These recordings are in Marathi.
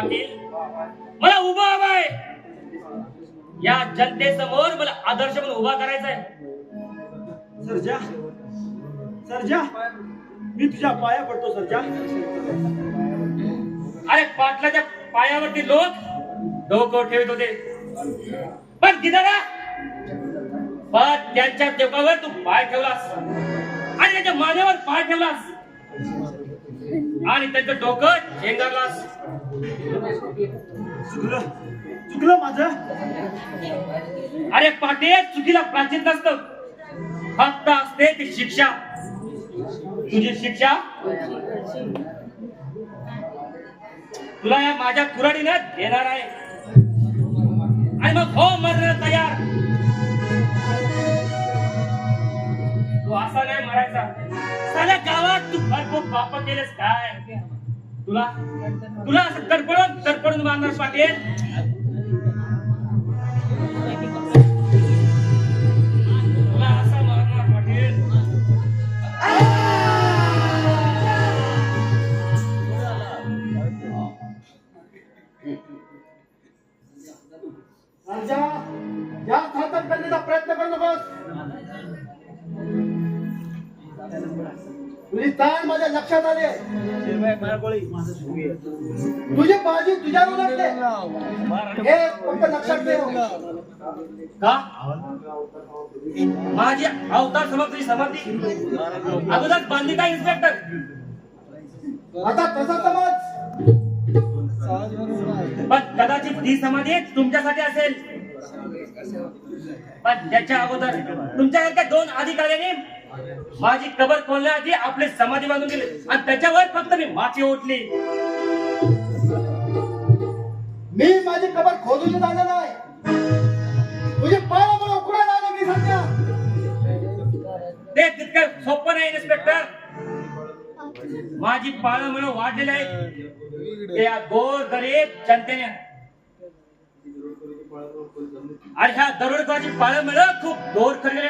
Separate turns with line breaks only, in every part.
पाटील, मला उभा हवाय. या जनतेसमोर मला आदर्श म्हणून उभा करायचा आहे.
सर्जा, सर्जा, मी तुझ्या पाया पडतो सर्जा.
अरे पाटलाच्या पायावरती लोक डोकं ठेवत होते, पण गिधारा पण त्यांच्या डोक्यावर तू पाय ठेवलास आणि त्यांच्या मानेवर पाय ठेवलास आणि त्यांचं डोकं झेंगारलास.
चुकलं, चुकलं माझं.
अरे पाटील, चुकीला प्राचीन नसतं, फक्त असते ती शिक्षा. तुझी शिक्षा तुला या माझ्या कुऱ्हाडीने देणार आहे आणि मग हो मरण्याला तयार. तू असा नाही मरायचा. साऱ्या गावात तू भरपूर पाप केलेस काय? तुला तुला असं तडपडून मारणार पाटील. तुला असा मारणार पाटील.
सर्जा, या घातक करण्याचा प्रयत्न करू नकोस. तुझी ताण माझ्या लक्षात आले. तुझी बाजी तुझ्यावर लागते हे फक्त लक्षात ठेव.
का माझी अवतार समाप्ती समाप्ती अगोदर बांधली का इन्स्पेक्टर?
आता तसा समज.
पण कदाचित ही समाधी तुमच्यासाठी असेल, पण त्याच्या अगोदर तुमच्यासारख्या दोन अधिकाऱ्यांनी माझी कबर खोलण्याआधी आपली समाधी बांधून दिली आणि त्याच्यावर फक्त मी माती ओढली.
मी माझी कबर खोदून झालं नाही. तुझे पाय मला उकडायला आले. मी सध्या
ते तितकं सोपं नाही इन्स्पेक्टर. माझी पाळं मिळून वाढलेली आहेत त्या गोर गरीब जनतेने, आणि ह्या दरोडेखोराची पाळं मिळत खूप दूर गेले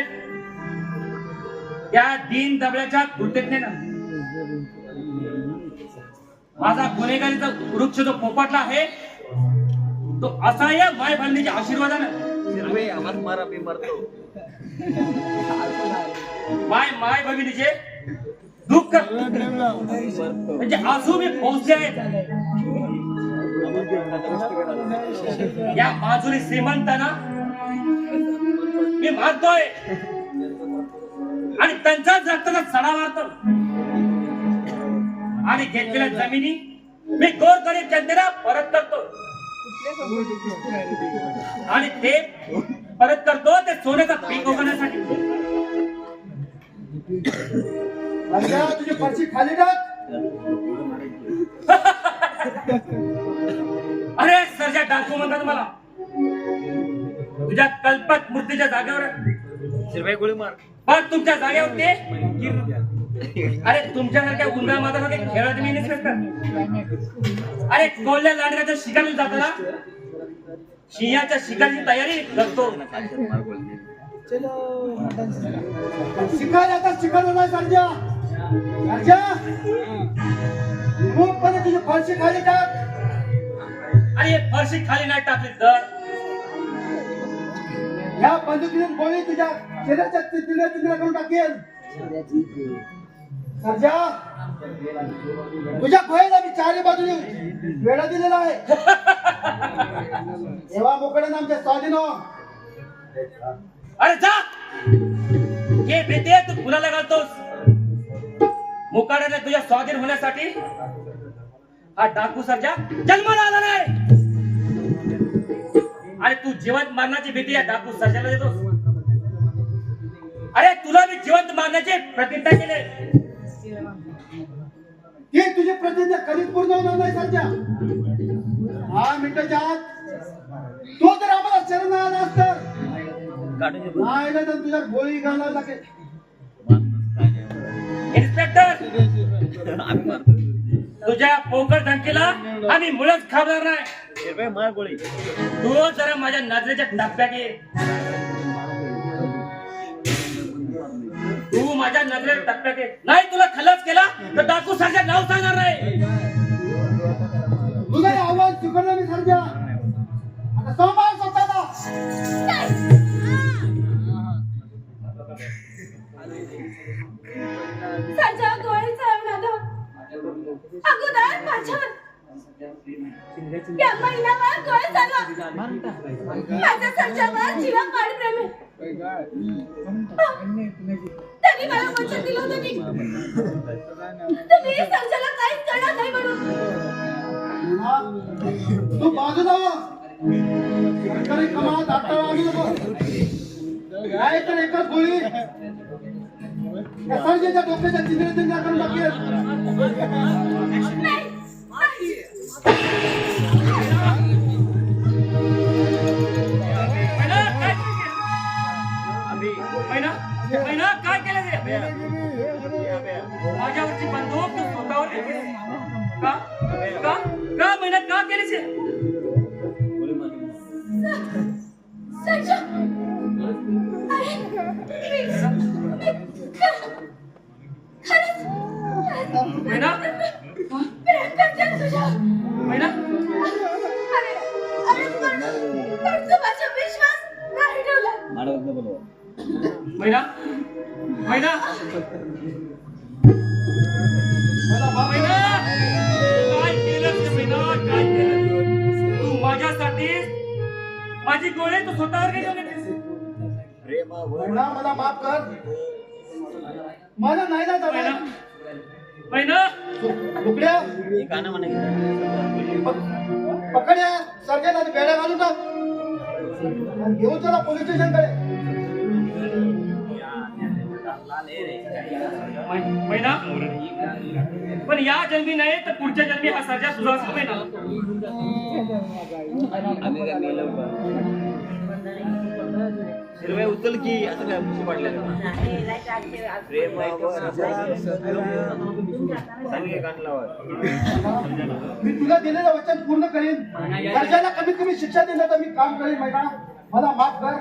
त्या दीन दबल्याच्या कृतज्ञतेने. माझा गुन्हेगारीचा वृक्ष जो पोपटला आहे तो असहाय्य माय बहिणीच्या आशीर्वादाने माय भगिनीचे दुःख म्हणजे आसू मी पोहोचले आहेत. या माजुरी श्रीमंतांना मी मानतोय आणि त्यांच्याच रक्ताचा सडा मारतो आणि घेतलेल्या जमिनी मी गोरगरीब जनतेला परत करतो आणि ते परत करतो ते सोन्याचा पीक उगवण्यासाठी.
तुझी पर्ची खाली टाक.
अरे सर्जा डाकू म्हणतात मला. तुझ्या कल्पक मूर्तीच्या जागेवर
गोळी मार.
पण तुमच्या जागेवर ते अरे तुमच्यासारख्या उंदरा मातासाठी खेळत मी नसतात. अरे कोल्ह्या लांडग्याच्या शिकारीला जाताना सिंहाच्या शिकारीची तयारी करतो.
शिकायला आता शिकायला नाही सर्जा. सर्जा, मूगपणे तुझी फरशी खाली टाक.
आणि हे फरशी खाली नाही टाकली तर
या बंदुकीने गोळी तुझ्या शरीराच्या तिजल्या करून टाकेल. सर्जा, तुझ्या खोयला मी चारी बाजूने वेळा दिलेला आहे. तेव्हा मोकळ्यानं आमच्या स्वाधीन हो.
अरे जा, हे भीती तू कुणाला घालतोस? मुकाट्याने तुझ्या स्वाधीन होण्यासाठी हा डाकू सर्जा जन्माला आला नाही आणि तू जिवंत मारण्याची भीती या डाकू सर्जाला देतोस. अरे तुला मी जिवंत मारण्याची प्रतिज्ञा केली.
ती तुझी प्रतिज्ञा कधीच पूर्ण होणार नाही सर्जा. 10 मिनिटाच्या आत तो जर आम्हाला शरण आला असतं नाही तर तुझ्या गोळी घालायला लागेल.
इन्स्पेक्टर, तुझ्या पोकळ धमकीला आम्ही मुळच खाणार नाही.
मार गोळी.
तू जरा माझ्या नजरेच्या टप्प्यात ये. तू माझ्या नजरेच्या टप्प्यात ये. नाही तुला खलास केला तर डाकू सारख्या नाव सांगणार नाही.
तुझं आवाज पकडलं मी सरजा. आता सांभाळ स्वतःला.
सरजा गोळी चालवणार अगोदर माझ्यावर या महिन्यावर गोळी चालवा. माझ्या सरजावर जीवापाड प्रेम आहे. त्यांनी मला वचन दिलं होतं की तुम्ही सरजाला काहीच करणार नाही म्हणून.
तू बाजूला हो. सरकारी कामात आता वागू नको. काय तर एकच गोळी या सर्जेच्या डोक्याच्या चिंध्या करून टाकेल.
नाही.
महिना काय केलं ते? माझ्यावरची बंदूक तू स्वतःवर घेतलीस. का का का महिना का केलीस हे?
सरजा
महिना
प्रेम करते तुझ्या.
महिना
अरे पण तू माझा विश्वास नाही ठेवला.
महिना महिना महिना काय केलं ते? महिना काय केलं तू? माझ्यासाठी माझी गोळी तू स्वतःवर घेऊन येतेस.
महिना मला माफ कर. मला नाही ना
महिना
जमायला.
महिना
लुकड्या पकड या सरजेला बेड्या घालून टाक आणि घेऊन चला पोलीस स्टेशनकडे.
महिना पण या जन्मी नाही तर पुढच्या जन्मी हा सर्जा तुझा असतो. महिना
हिरव्या उचल की असं काय पुशी पाडलं
मी तुला दिलेलं वचन पूर्ण करीन. सरजेला कमीत कमी शिक्षा दिलं तर मी काम करीन. महिना मला माफ कर.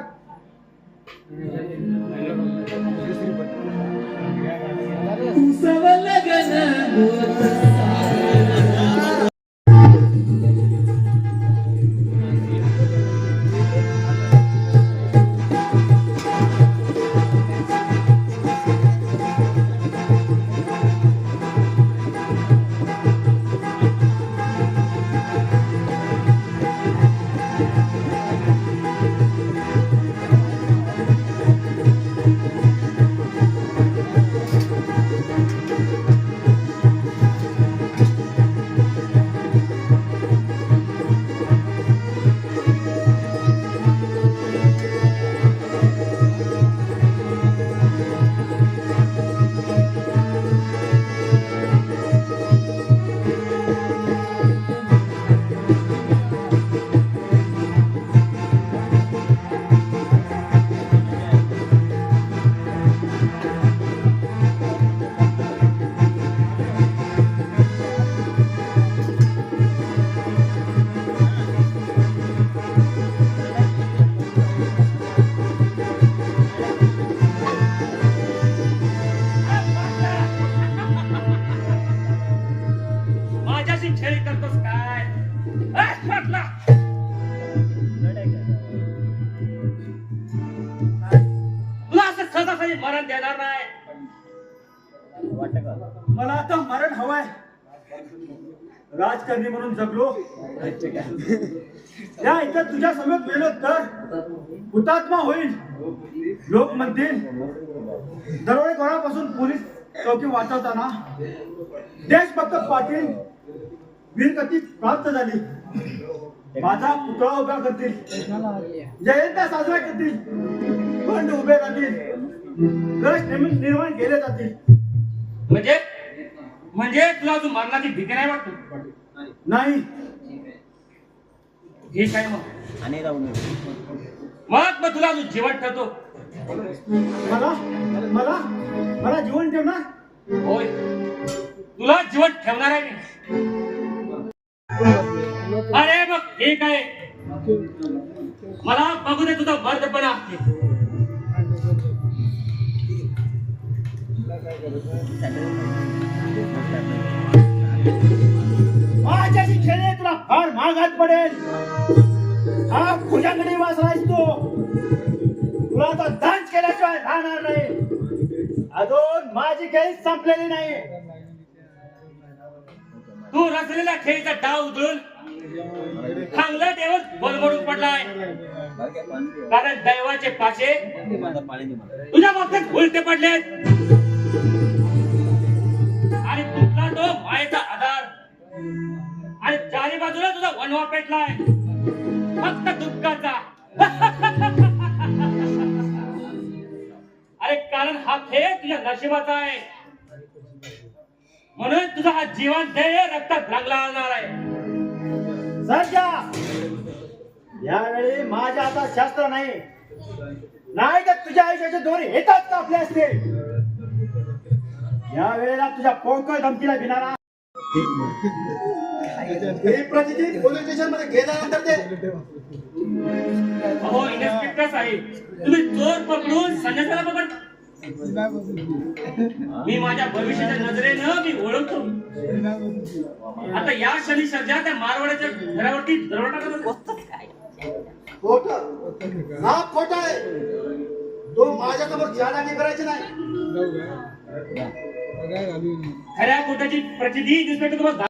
माझ्याशी छेड करतोस काय? म्हटला तुला असं सहजासहजी मरण देणार नाही.
मला आता मरण हवंय. राजकारणी म्हणून जगलो. या इथं तुझ्या समोर गेलो तर हुतात्मा होईल. लोक म्हणतील दरोडेखोरापासून पोलीस चौकी वाचवताना देशभक्त पाटील वीरगती प्राप्त झाली. माझा पुतळा उभा करतील. जयंत्या साजरा करतील. बंड उभे राहतील. कश निर्माण केले जातील.
म्हणजे तुला अजून मरणाची भीती नाही वाटत?
नाही.
ठीक आहे मग तुला अजून जीवन ठेवतो.
मला जीवन ठेवणार?
होय तुला जीवन ठेवणार आहे मी. अरे मग ठीक आहे. मला बघू दे तुझा मर्दपणा.
माझ्याशी खेळले तुला फार माग महागात पडेल. हा भुजंगडी वासरायस तू. तुला तर दांच केल्याशिवाय राहणार नाही. अजून माझी काही संपलेली नाही.
तू रचलेला खेळीचा डाव उधळून चांगला देव बडबडून पडलाय. कारण दैवाचे पाशे तुझ्या बाबतीत उलटे पडलेत आणि तुटला तो मायेचा आधार आणि चारी बाजूला तुझा वनवा पेटलाय फक्त दुःखाचा. अरे कारण हा खेळ तुझ्या नशिबाचा आहे म्हणून तुझा हा जीवन ध्येय रक्तात रंगला जाणार आहे.
सध्या यावेळी माझ्या आता शास्त्र नाही. नाही तर तुझ्या आयुष्याचे दोरे येतात कापले असते. या वेळेला तुझ्या पोकळ धमकीला भिणारा प्रतिनिधी पोलीस स्टेशन मध्ये गेल्यानंतर ते
अहो इन्स्पेक्टर साहेब तुम्ही चोर पकडून संन्यासाला पकड. मी माझ्या भविष्याच्या नजरेनं मी ओळखतो. आता या क्षणी सध्या त्या मारवाड्याच्या घरावरती दरोडा टाकत होता.
खोट हा खोटा आहे. तो माझ्यासमोर चालाकी करायची नाही.
खऱ्या खोट्याची प्रचिती इन्स्पेक्टर तुम्हाला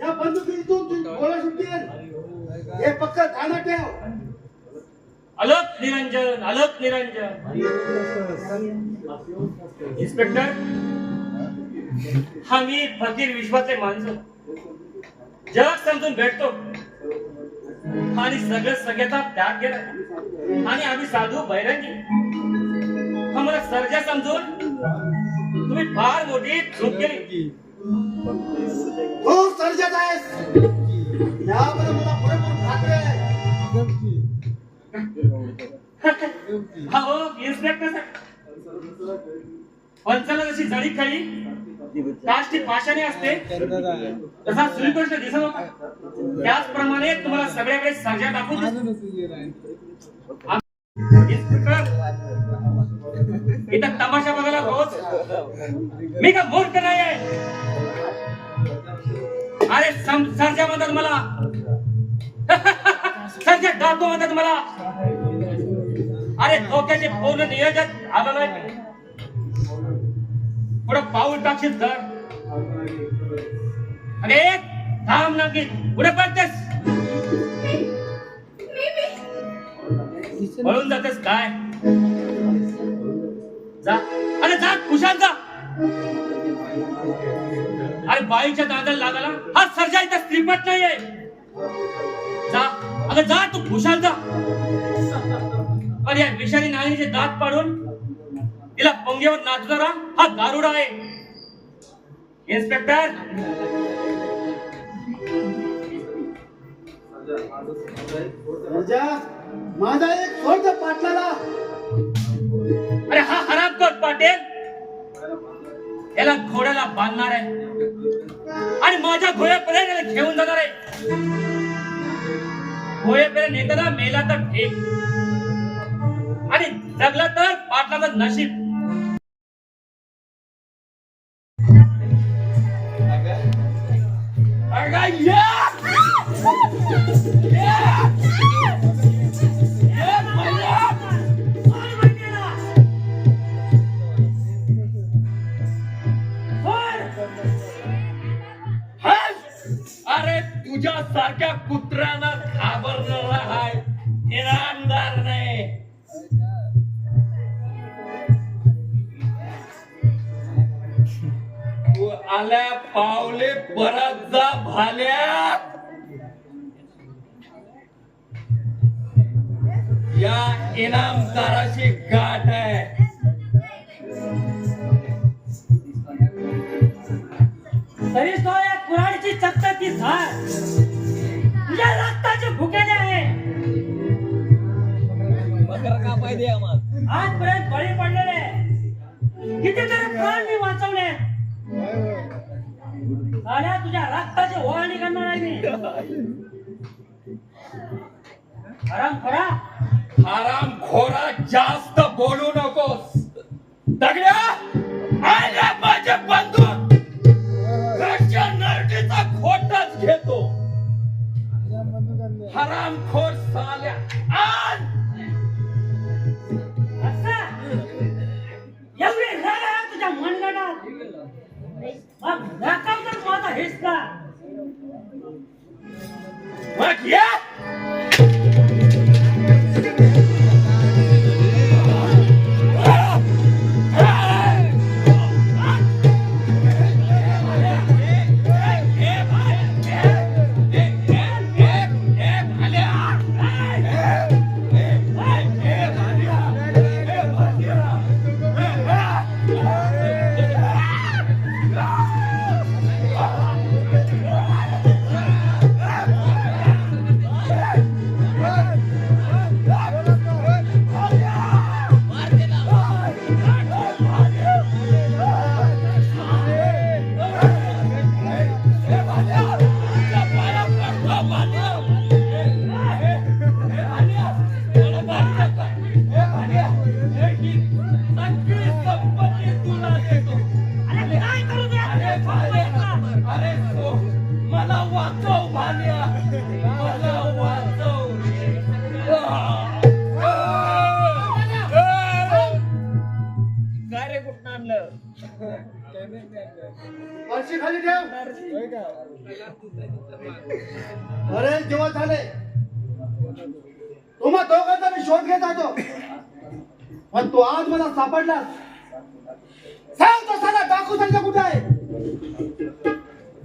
या बंदुकीतून गोळ्या सुटतील हे पक्क ध्यानात ठेव.
अलक निरंजन, अलक निरंजन. इन्स्पेक्टर, हा मी फकीर विश्वाचे माणसं जग समजून भेटतो आणि सगळं सगळ्याचा त्याग केला आणि आम्ही साधू बैरंगी आम्हाला सर्जा समजून तुम्ही फार मोठी चूक केली.
हो सर्जन आहेस याबद्दल मला पुरेपूर खात्री आहे.
हो इन्स्पेक्टर साहेब, पंचाला जशी जळी खळी काष्टी पाशाने असते तसा श्रीकृष्ण दिसत होता, त्याचप्रमाणे तुम्हाला सगळ्याकडे सर्जा दाखवून इन्स्पेक्टर इथं तमाशा बघायला रोज मी का मूर्ख नाही आहे. अरे सर्जा म्हणतात मला, सर्जा डाकू म्हणतात मला. अरे धोक्याचे पूर्ण नियोजन आलं नाही. पुढे पाऊल टाकशील तर अरे थांब ना की पुढे पडतेस, पळून जातेस काय. जा अरे जा कुशाल जा. अरे बाईच्या दादाला लागाला हा सर्जा इथं स्त्रीपट नाहीये. जा अगं जा तू कुशाल जा. अरे या विषारी नाणीचे दात पाडून तिला पोंग्यावर नाचणारा हा गारुडा आहे. इन्स्पेक्टर
सर्जा माझा एक सोड पाटलाला.
अरे हा हरामखोर पाटील याला घोड्याला बांधणार आहे आणि माझ्या घोड्यापर्यंत याला घेऊन जाणार आहे. घोड्यापर्यंत नेताना मेला तर ठीक आणि जगला तर पाटलाचं नशीब.
अरे तुझ्या सारख्या कुत्र्याला घाबरणारा हाय इनामदार नाही. तू आल्या पावले परत जा भाल्या. या इनामदाराची गाठ आहे.
तरी तो या कुऱ्हाडीची चकचकी झाड तुझ्या रक्ताचे भुकेले आहे. आजपर्यंत बळी पडलेले कितीतरी प्राण मी वाचवले. साल्या तुझ्या रक्ताची ओळणी करणार आहे मी. हरामखोरा,
हरामखोरा जास्त बोलू नकोस. दगड्या आल्या माझे बंधू घरच्या नरडीचा खोटाच घेतो. हरामखोर साल्या आण.
एवढी राग आहे तुझ्या मनगटात. मग दाखव तर माझा हिस्सा.
मग या
फरशी खाली ठेव. बरेच दिवस झाले तुम्हा दोघांचा मी शोध घेत होतो, पण तू आज मला सापडलास. सांग तो साला डाकू संजय कुठे आहे?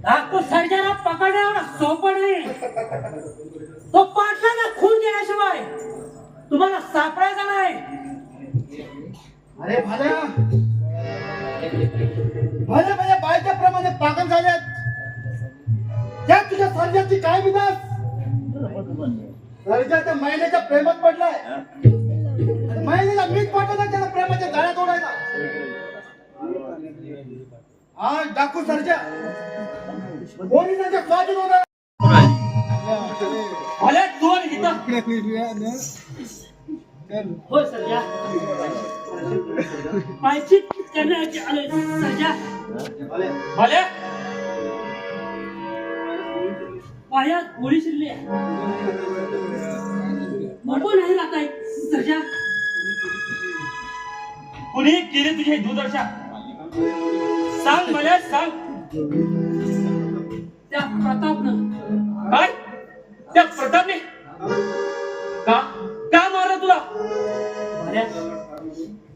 डाकू सर्जाला पकडणं एवढं सोपं नाही. तो पाटलांना खून केल्याशिवाय तुम्हाला सापडायचा नाही.
अरे भाल्या भले भले बायच्या प्रमाणे पागल झालेत. त्या तुझ्या सर्जाची काय विनाश? सर्जा त्या महिलेच्या प्रेमात पडलाय. महिलेला मीच पाठवला त्याला प्रेमाच्या जाळ्यात ओढायला. आज डाकू सर्जा पोलिसांच्या स्वाधीन होणार.
भले तू आणि गीता. हो सर्जा, पायची करण्याची आले सर्जा. भले पायात गोळी शिरली आहे. मरबो नाही राहत आहे सर्जा. कुणी केली तुझी दुर्दशा? सांग मला, सांग. त्या प्रतापनं. काय? त्या प्रतापने का का मारलं तुला?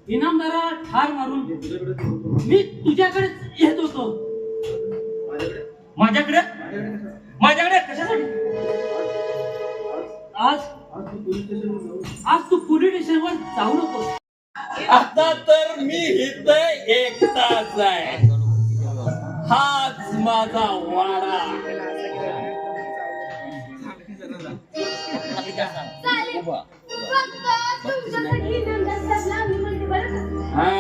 इनामदारा ठार मारून मी तुझ्याकडेच येत होतो. माझ्याकडे? माझ्याकडे कशासाठी? आज तू पोलीस स्टेशनवर जाऊ नको.
आता तर मी इथं एकटाच आहे. हाच माझा वाडा.
चालेल. फक्त तुमच्यासाठी नंतर सगळा मी म्हणते बरं का?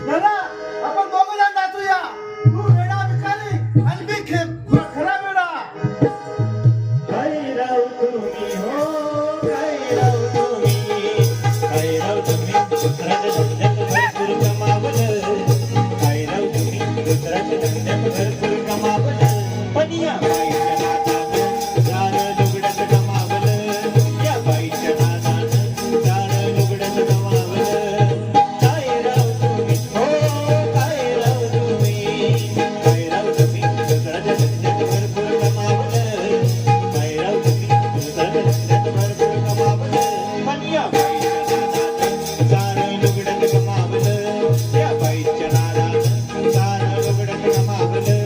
दादा आपण दोघं जण नाचूया. तू वेडा भिकारी आणि मी खरा वेडा.
काय राव तुम्ही हो काय राव तुम्ही काय राव तुम्ही दुसऱ्याच्या धंद्यात भरपूर कमावलं काय राव तुम्ही दुसऱ्याच्या धंद्यात भरपूर कमावलं पण या बाईच्या नादानं सारं लुगडंच गमावलं या बाईच्या नादानं सारं लुगडंच गमावलं काय राव तुम्ही हो काय राव तुम्ही दुसऱ्याच्या धंद्यात भरपूर कमावलं काय राव तुम्ही दुसऱ्याच्या धंद्यात भरपूर कमावलं पण या बाईच्या नादानं सारं लुगडंच गमावलं या बाईच्या नादानं सारं लुगडंच गमावलं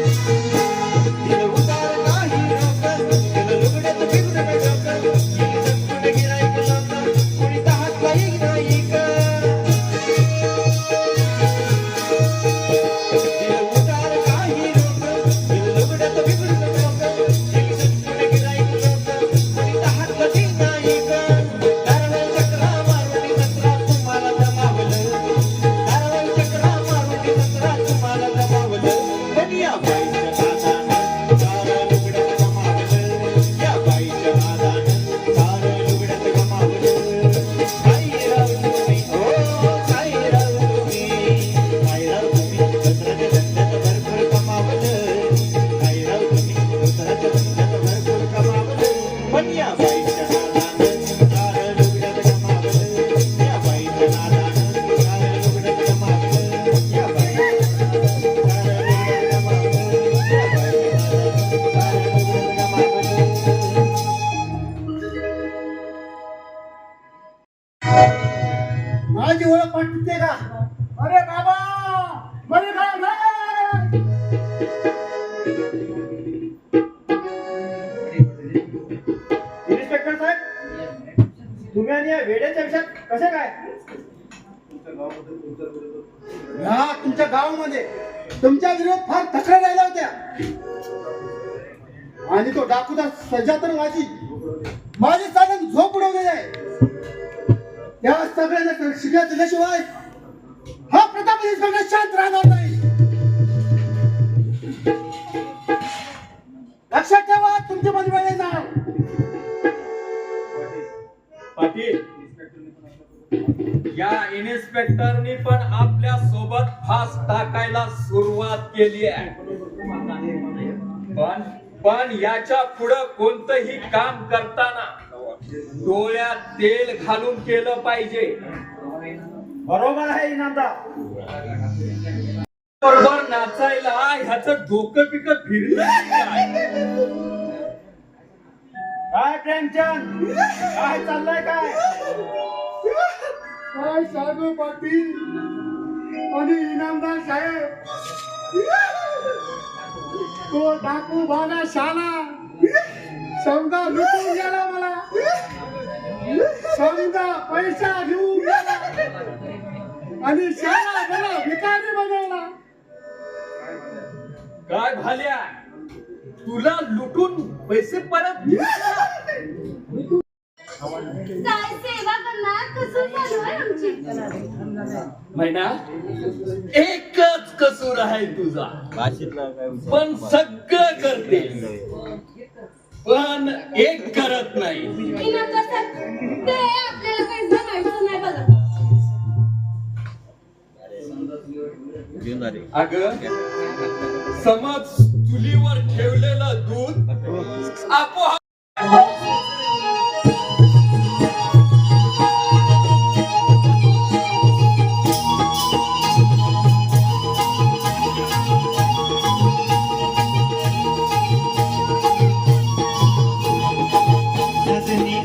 दिल उतार नाही रोक दिल लुगड्यात फिरून डोकं येईल संपूर्ण गिराईक लोक कुणी हात लाईक नाही ग दिल उतार नाही रोक दिल लुगड्यात फिरून डोकं येईल संपूर्ण गिराईक लोक कुणी हात लाईक नाही ग कारवाई चक्रा मारुती चक्रा तुम्हाला दमावलं कारवाई चक्रा मारुती चक्रा तुम्हाला दमावलं पण या बाईच्या नादानं सारं लुगड्यात गमावलं या बाईच्या नादानं सारं लुगड्यात गमावलं काय राव तुम्ही हो काय राव तुम्ही दुसऱ्याच्या धंद्यात भरपूर कमावलं काय राव तुम्ही दुसऱ्याच्या धंद्यात भरपूर कमावलं पण या बाईच्या नादानं सारं लुगड्यात गमावलं या बाईच्या नादानं सारं लुगड्यात गमावलं या बाईच्या
माझी ओळख वाटते का? अरे बाबा बरे इन्स्पेक्टर साहेब तुम्ही आणि या वेड्याच्या विषयात कसे काय? हा तुमच्या गावामध्ये तुमच्या विरोधात फार तक्रार राहिल्या होत्या आणि तो डाकूचा सज्जा तर माझी चालून झोप उडवलेली आहे. त्या सगळ्यांना शिक्षा दिल्याशिवाय हा प्रताप इन्स्पेक्टर शांत राहणार नाही. लक्षात ठेवा तुमची मध्ये नाव
पाटील या इन्स्पेक्टरनी पण आपल्या सोबत फास टाकायला सुरुवात केली आहे पण याच्या पुढे कोणतंही काम करताना डोळ्यात तेल घालून केलं पाहिजे.
बरोबर आहे इनामदार.
बरोबर नाचायला ह्याचं डोकं पिकं फिरलं
काय प्रेमचंद काय चाललंय काय सांगू पाटील आणि इनामदार साहेब तो डाकू भागा शाला समजा लुटून गेला मला समजा पैसा घेऊन गेला आणि शाला मला भिकारी बनवला.
काय भाल्या तुला लुटून पैसे परत
काय सेवा करणार कसूर चालू आहे आमची.
महिना एकच कसूर आहे तुझा पण सगळं करते पण एक करत नाही.
इनामदार साहेब, ते आपल्याला काही जमायचं नाही बघा.
अगं समज चुलीवर ठेवलेलं दूध आपोआप
सजनी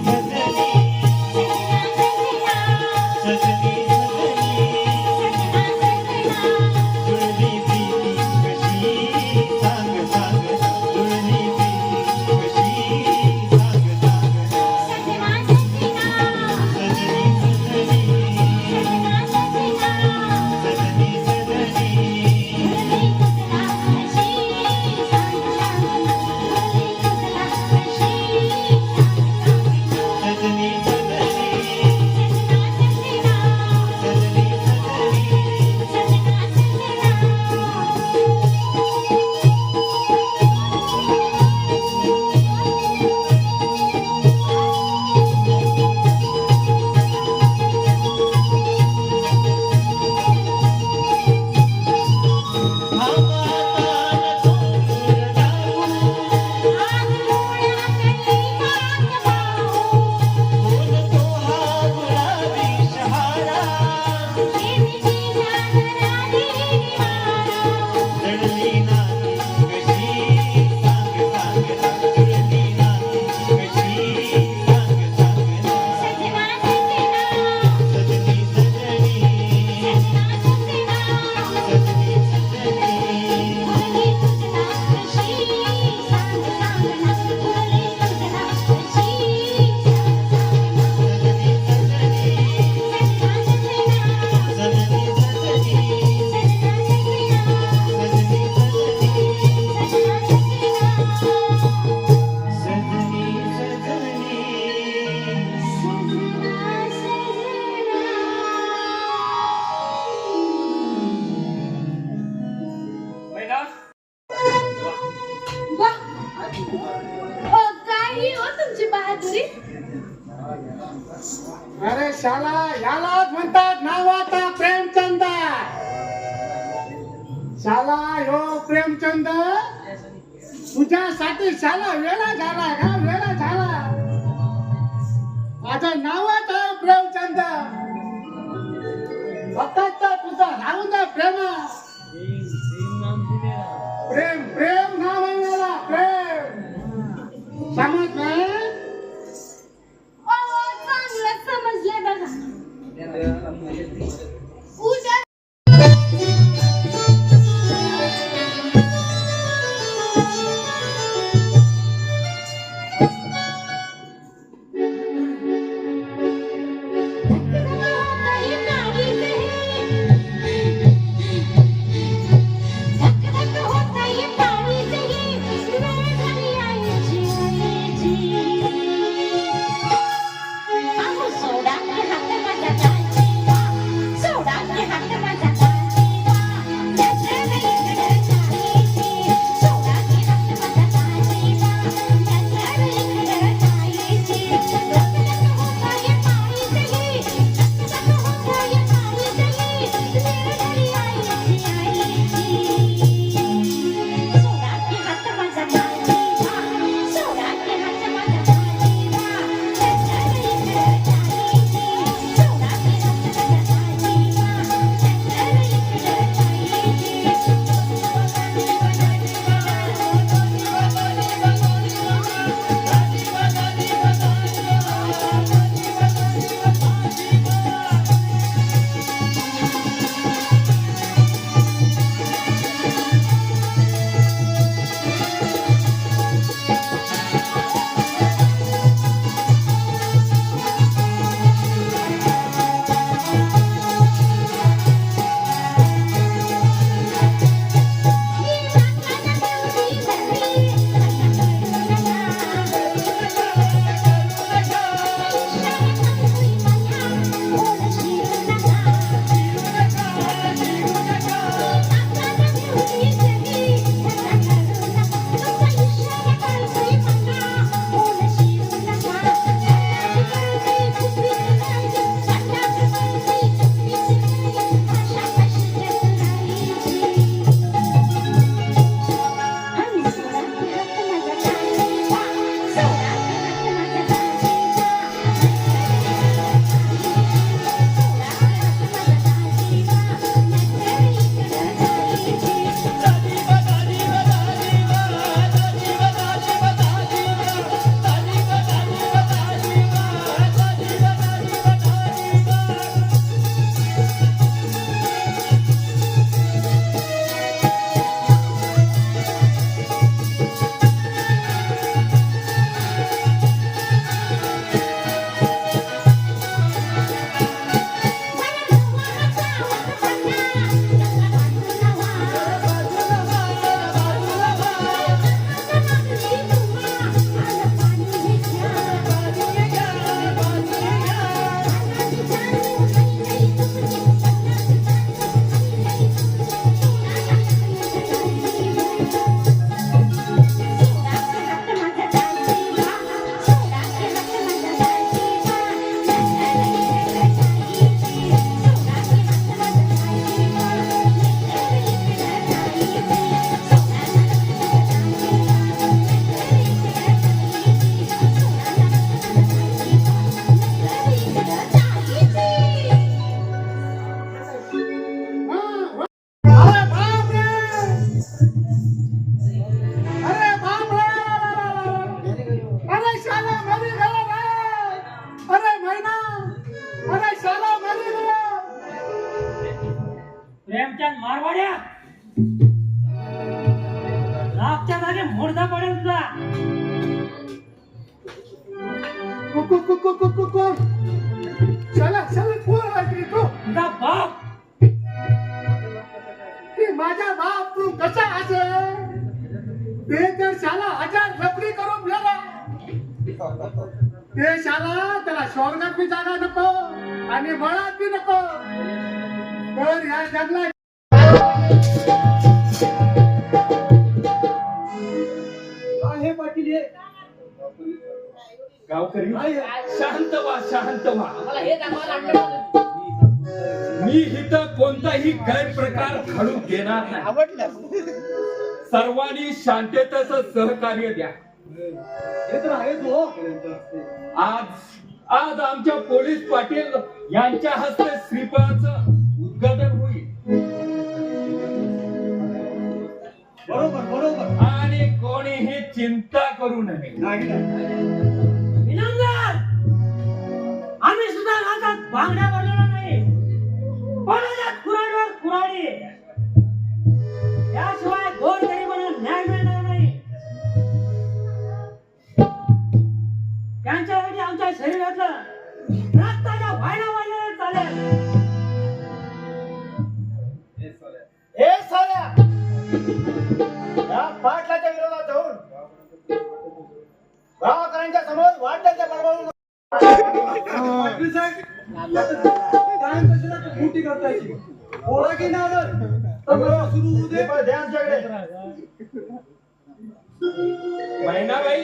प्रेमचंद तुझ्यासाठी शाला वेळा झाला का वेळा झाला. माझं नावच आहे प्रेमचंद. फक्त तुझा राहून दे प्रेमा. प्रेम प्रेम नाव आहे मला प्रेम. समजलं?
चांगलं समजलंय बघा. उद्या
प्रेमचंद मारवाड्या नाकच्या जागे मुर्दा पडेल तुझा.
चला चला कोण आहे तू?
तुझा बाप.
की माझा बाप तू कसा असेल? ते तर शाला हजार लपडी करून गेला. ते शाला त्याला स्वर्गात बी जागा नको आणि मळात बी नको. तर या जंगलात आहे पाटील हे
गावकरी शांत व्हा शांत व्हा.
मला हे दाखवायला आणलं.
मी इथं कोणताही गैरप्रकार घडू देणार नाही.
आवडलं.
सर्वांनी शांततेचं सहकार्य द्या.
हे तर आहेच हो.
आज आमच्या पोलीस पाटील यांच्या हस्ते श्रीफळाचं उद्घाटन होईल.
बरोबर बरोबर.
आणि कोणीही चिंता करू नये.
नाही नाही.
विनंदर आम्ही सुद्धा हातात बांगड्या भरलेला नाही, कोणाच्यात कुऱ्हाडीवर कुऱ्हाडी. त्याशिवाय गोर गरिबांना न्याय मिळणार नाही. त्यांच्यासाठी आमच्या शरीरातलं रक्ताच्या वाहिन्या वाहिल्या चालेल.
हे साल्या या पाटलाच्या विरोधात जाऊन गावकऱ्यांच्या समोर वाटण्याच्या बरोबर पाटील साहेब काय कशाला मोठी करतायची पोळा की नादर सुरू होऊ दे. द्या आमच्याकडे
महिनाबाई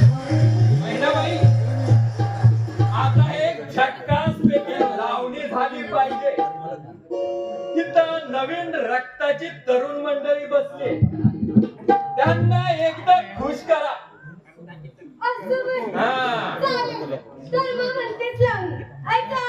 महिनाबाई आता एक झक्कास पैकी लावणी झाली पाहिजे. तिथं नवीन रक्ताची तरुण मंडळी बसली, त्यांना एकदा खुश करा.
असं म्हण.
हा.
चालेल. तर मग म्हणतेच लावणी. ऐका.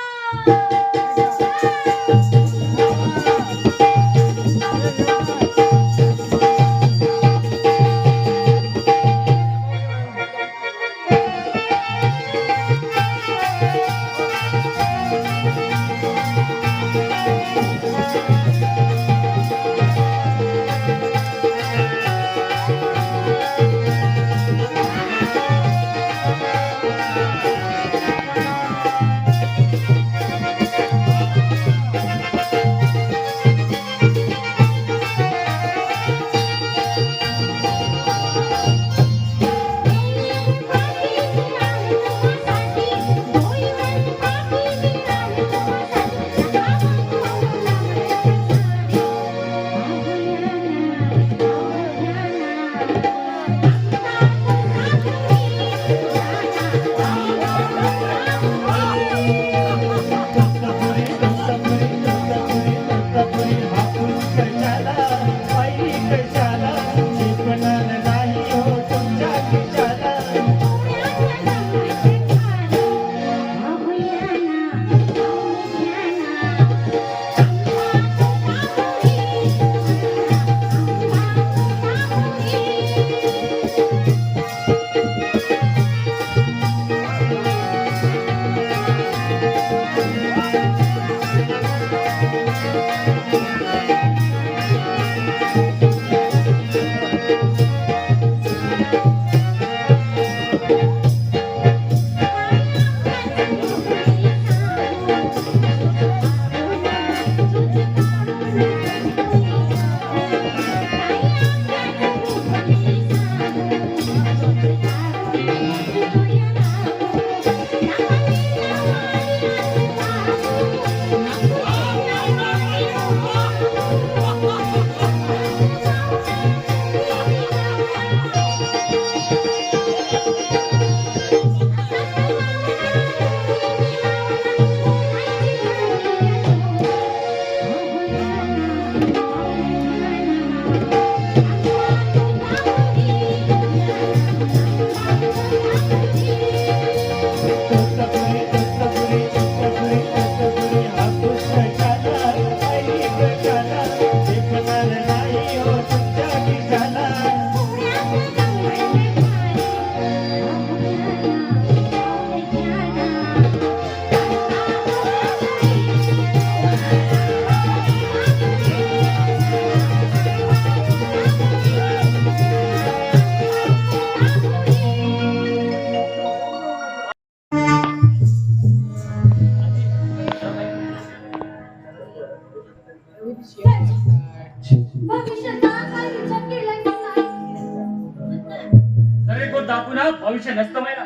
भविष्य नसतं महिना.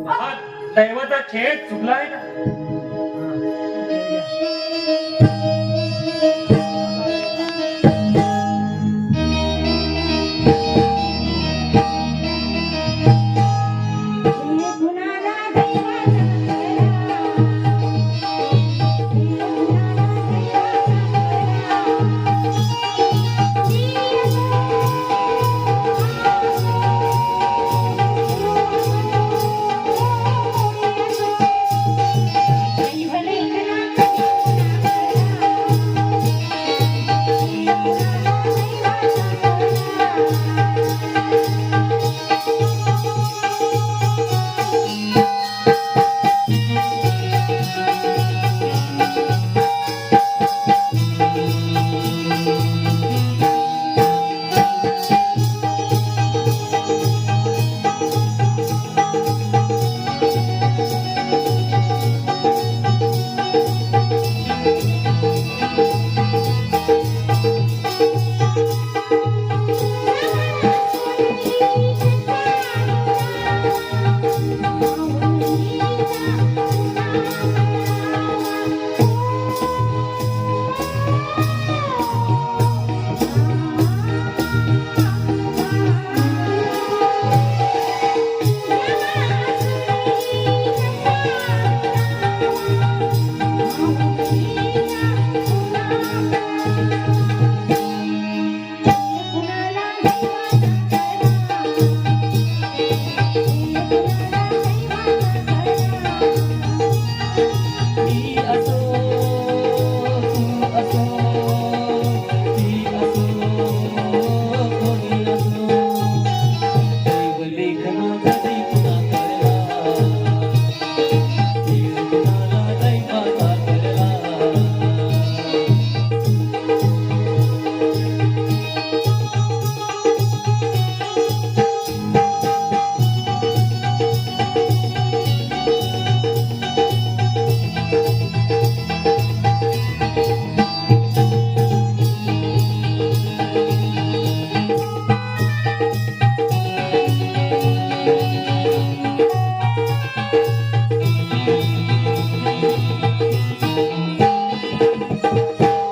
हा दैवाचा खेळ चुकला आहे ना.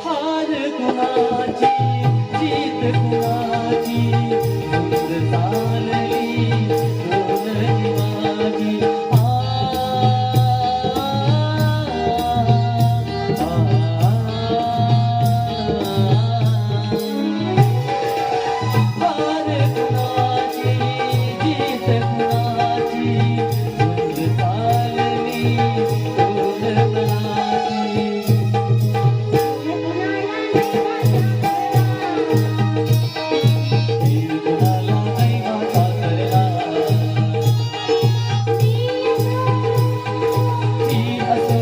हार कुणाची जीत कुणाची धूर चालली डोलती माझी हार कुणाची जीत कुणाची धूर चालली डोलत माझी कुणाला नाही वाटा करला मी असो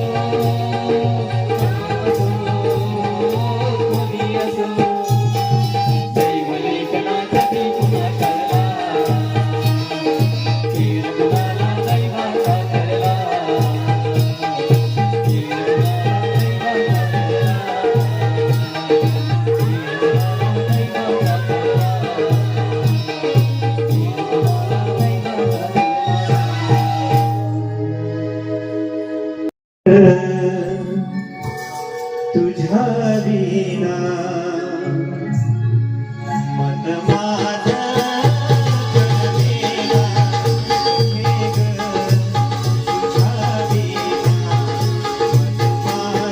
कोणी असो दैवले कणासाठी पुन्हा करला तीर कुणाला नाही वाटा करला तीर कुणाला नाही वाटा तुझ्या विना मन माझं कळमेना हे ग तुझ्या विना मन माझं कळमेना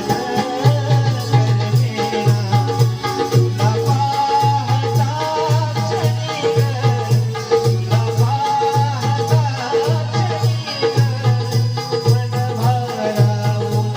तुला पाहता क्षणी ग तुला पाहता क्षणी ग मन भारावून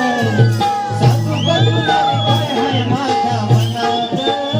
सांगू का तुला काय आहे माझ्या मनात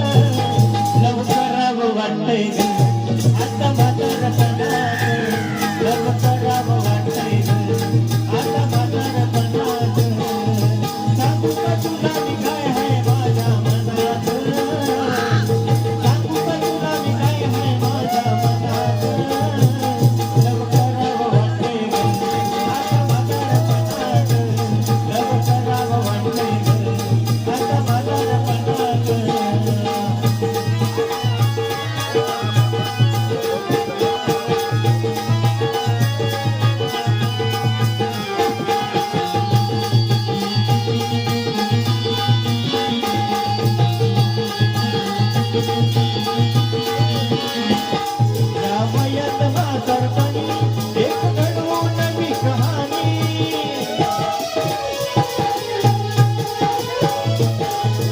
या वयात म्हातारपणी एक घडवू नवी कहाणी.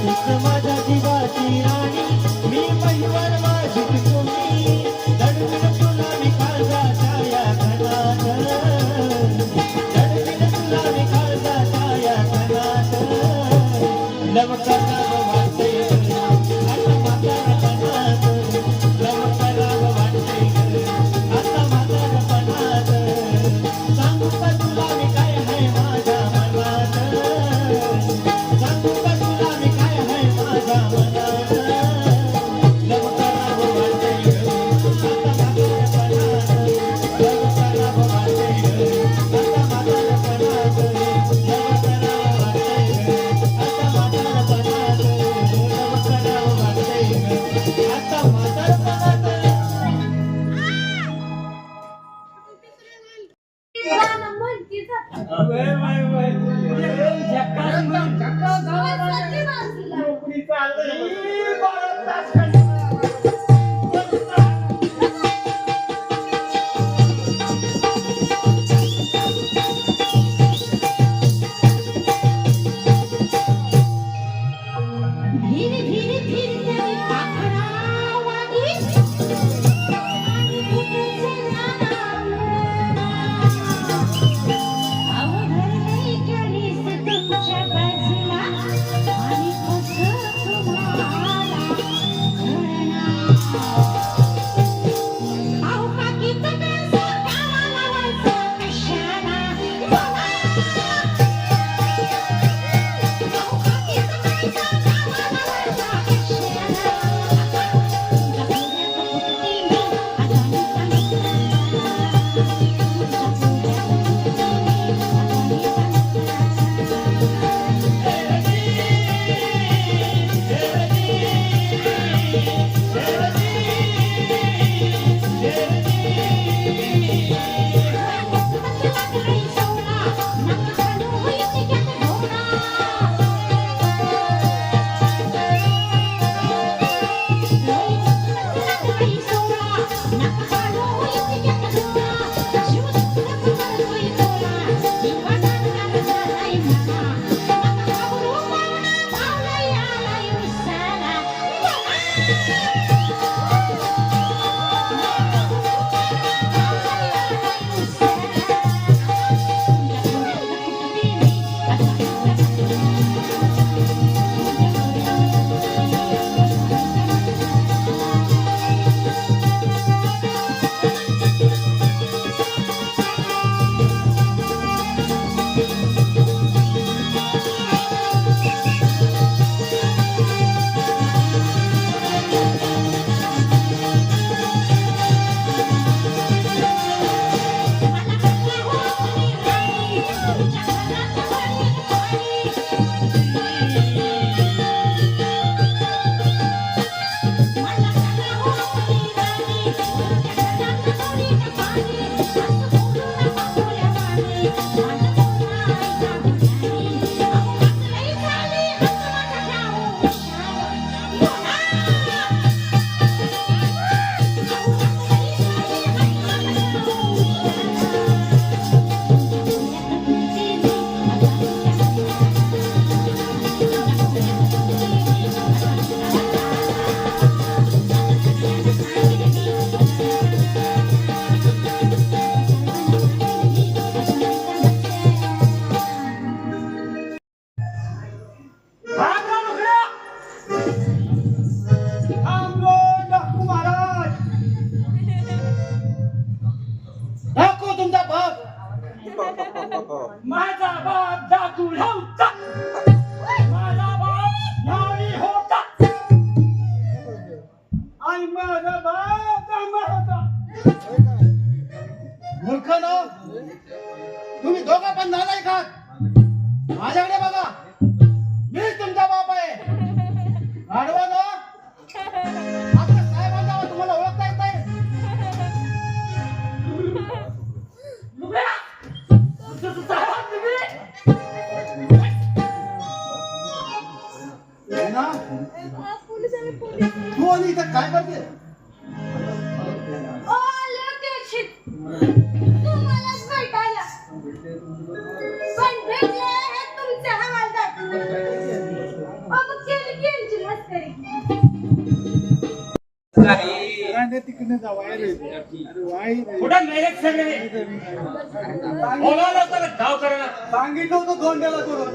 तूच माझ्या जीवाची राणी, मी महिवर माझी तुम्ही, दडवीन तुला मी काळजाच्या या घनात, दडवीन तुला मी काळजाच्या या घनात. लव करावं वाटतंय आता म्हातारपणात, लव करावं वाटतंय आता म्हातारपणात. सांगू का तुला मी काय आहे माझ्या मनात, सांगू का तुला मी काय आहे माझ्या मनात. लव करावं वाटतंय आता म्हातारपणात, लव करावं वाटतंय आता म्हातारपणात, लव करावं वाटतंय आता म्हातारपणात, लव करावं वाटतंय आता म्हातारपणात.
गाणं म्हणती जाते.
वय वय वय
झक्कास म्हणून झक्कास झाला
सगळी
पाहिजे.
बाजूला.
कोकणी चाललंय.
धीरे धीरे धीरे धीरे पाखरावानी आणि कुठेसे अवघड नाही केलीस तुमच्या बाजूला आणि कसं तुम्हाला कळणार. अहो काकीचं कसं कामाला व्हायचं कशाला
माझा बाप जादू होता, माझा बाप न्यारी होता
आणि माझा बाप ब्राह्मण होता. मूर्खनो, तुम्ही दोघं पण नालायक आहात. माझ्याकडे बघा, मीच तुमचा बाप आहे. गाढवानो, आपल्या साहेबांना तुम्हाला ओळखता येत नाही. ना
पोलीस.
तू आणि इथं काय करते?
ओ, आले होते अशी. तुम्हालाच भेटायला. पण भेटले हे तुमचे हवालदार. मग केली की यांची मस्करी.
तिकडे जा वायर
कुठं मेले सगळे बोलावलं होतं का गाव करायला?
सांगितलं होतं धोंड्याला करून.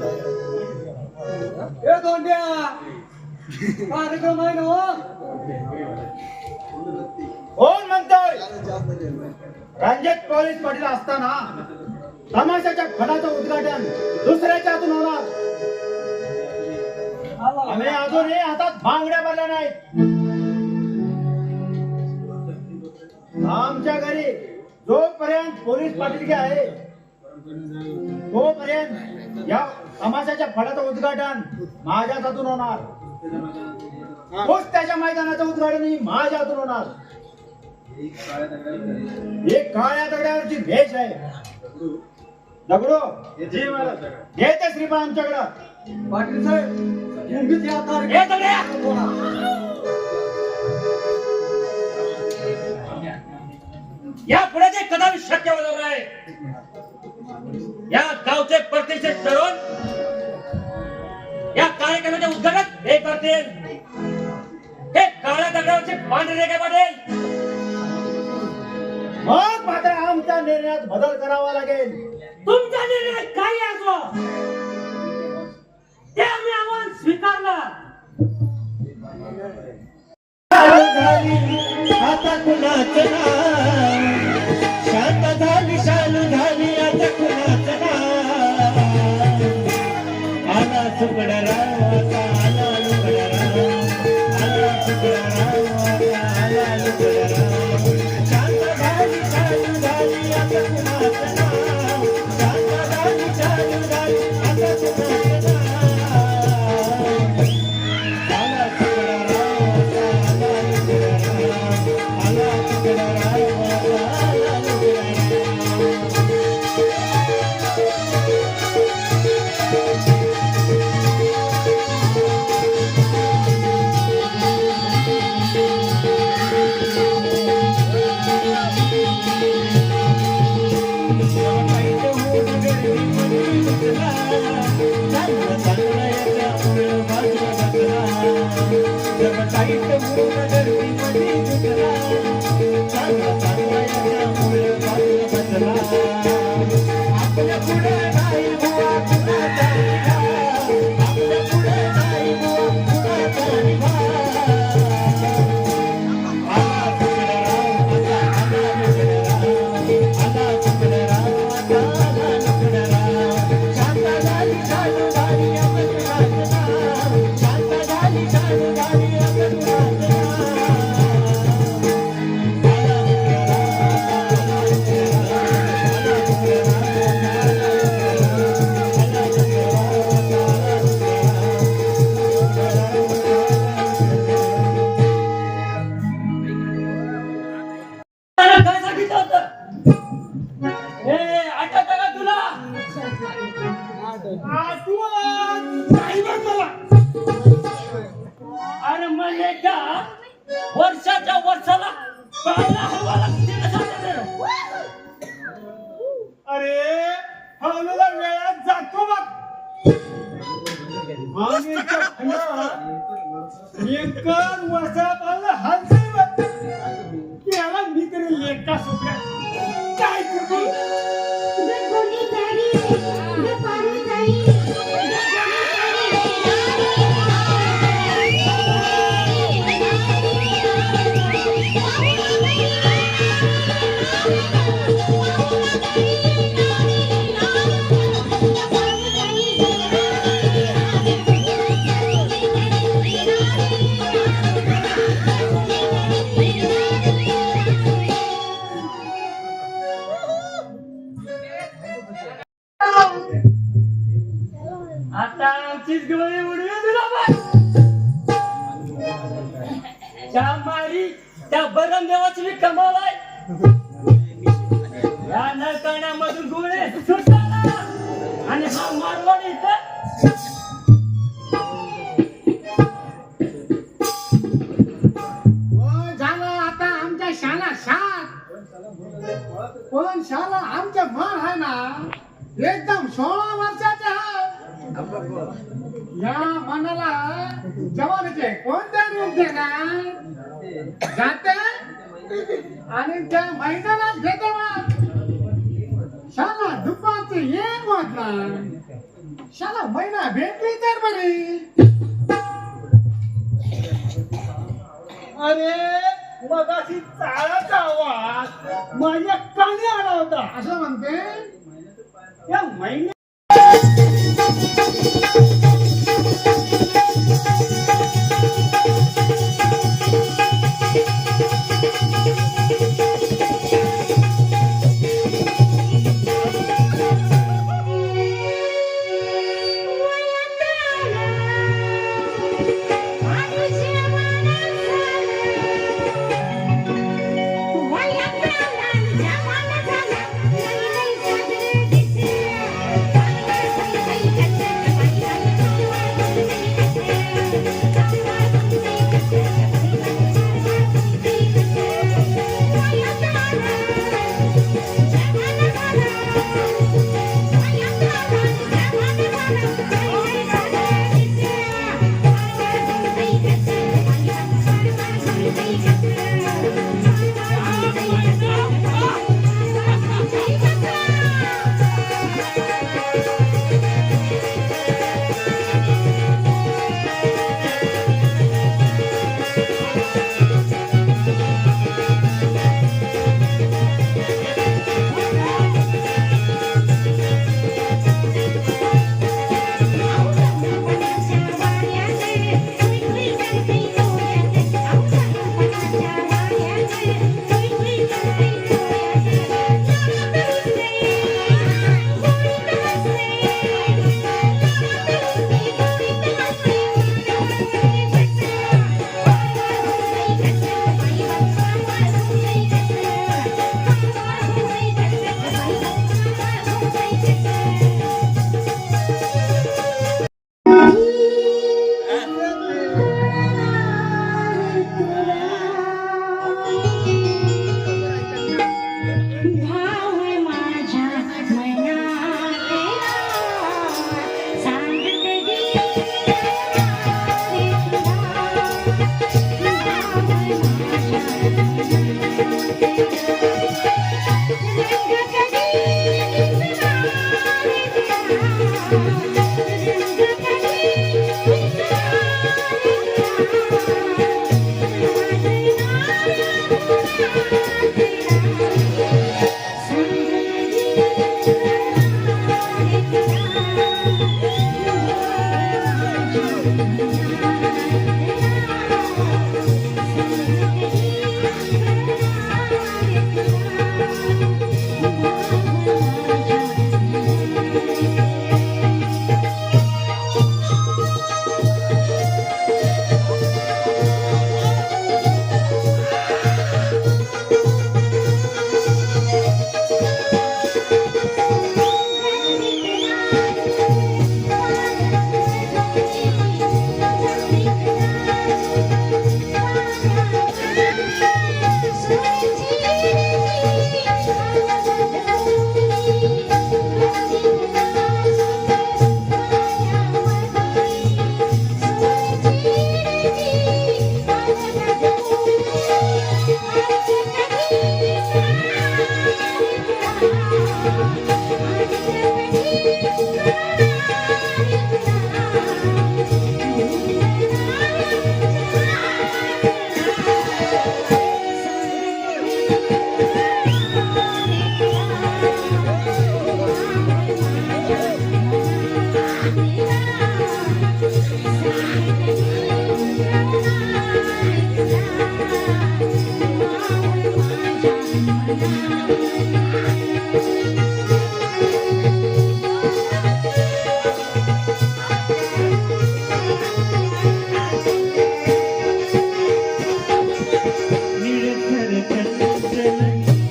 ए धोंड्या, कार्यक्रम आहे ना हो? कोण म्हणतोय? रंजित पोलीस पाटील असताना तमाशाच्या फडाचं उद्घाटन दुसऱ्याच्या हातून होणार. आम्ही अजूनही हातात बांगड्या भरल्या नाहीत. आमच्या घरी जोपर्यंत पोलीस पाटील आहे तोपर्यंत या तमाशाच्या फडाचं उद्घाटन माझ्याच हातून होणार. त्याच्या मैदानाचं उद्घाटन माझ्या हातून होणार. एक काळ्या दगडावरची भेष आहे. दगडो येते श्रीपा आमच्याकडं. पाटील साहेब तुम्हीच या
ए दगड्या! या पुढे ते कदापि शक्य होणार नाही. या गावचे प्रतिष्ठित तरुण या कार्यक्रमाचे उद्घाटन हे करतील. हे काळ्या दगडावरचे पांढरे काय पाटील?
मग मात्र आमच्या निर्णयात बदल करावा लागेल.
तुमचा निर्णय काही असो ते आम्ही आव्हान स्वीकारलं.
आता कुणाचं नाव शांत झाली शालू झाली आता कुणाचं नाव आला सुकडराव आता आला लुकडराव आला सुकडराव आता आला लुकडराव शांत झाली शालू झाली आता कुणाचं नाव शांत झाली शालू झाली आता कुणाचं नाव आला सुकडराव आला सुकडराव आला आपल्या पुढे नाही बुवा कुणाचा निभाव आपल्या पुढे नाही बुवा कुणाचा निभाव आला सुकडराव आता आला सुकडराव आता आला सुकडराव शांत झाली शालू झाली आता कुणाचं नाव शांत झाली शालू झाली आता कुणाचं
मला काय सांगितलं होतं? ए, आठवतं का तुला? आठवण नाही बघ मला. अरे म्हणजे का वर्षाच्या वर्षाला पाहिला हवाला किती कशाला देणं?
अरे हवलेला वेळात जातो बघ. आणि त्या फुलात एकच वर्षात आलं हालचाल बघ. त्याला मी तरी एका सुकड्यात काय करू?
गोली तारी, पाणी तारी.
आता आमचीच गोळी उडवी तुला बघ. त्या मारी त्या बरम देवाची मी कमावलाय. या नळकाण्यामधून गोळे सुटताना आणि हा मारवाड इथं
पण शाला आमच्या मन आहे ना एकदम 16 वर्षाचे आहे. या मनाला जवानीचे कोणते रूप देणार जाते आणि त्या मैदानात घेते शाला दुपारचे 1 वाजला शाला महिना भेटली तर बरी.
अरे मग अशी चाळाचा आवाज माझ्या कानी आला होता.
असं म्हणते
या महिन्यात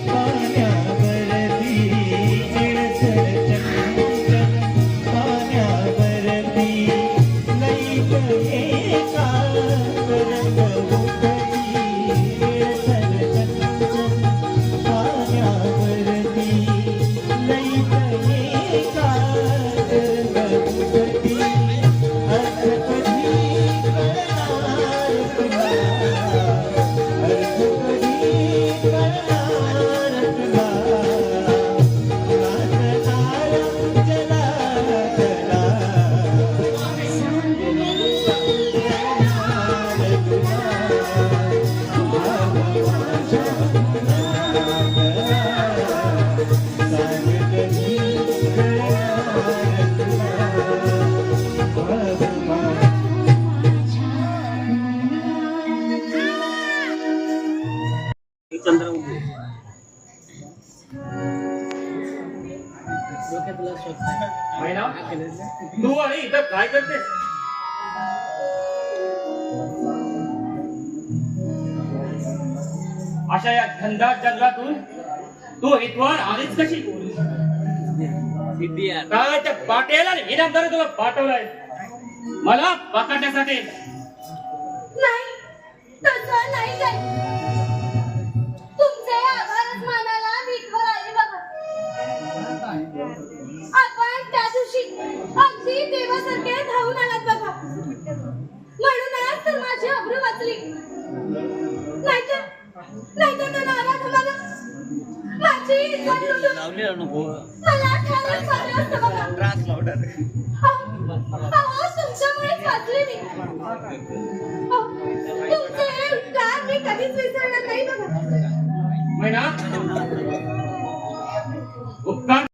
पाण्यावरती
मैना तू आणि इथं काय करतेस? अशा या घनदाट जंगलातून तू इथवर आलीच कशी? काय त्या पाटेला इनामदार तुला पाठवलाय मला पकडण्यासाठी?
नाही तसं नाही काय. तुमचे आभारच मानायला मी इथवर आले बघा. आपण त्या दिवशी अगदी देवासारखे धावून आलात बघा. म्हणूनच तर माझी अब्रू वाचली. नाहीतर तो नारा तुम्हाला माझी इज्जत लुटून मला ठाण्यात चाललं असतं बघा. अहो, तुमच्यामुळेच वाचले मी. अहो, तुमचे उपकार मी कधीच विसरणार नाही बघा.
मैना उपकार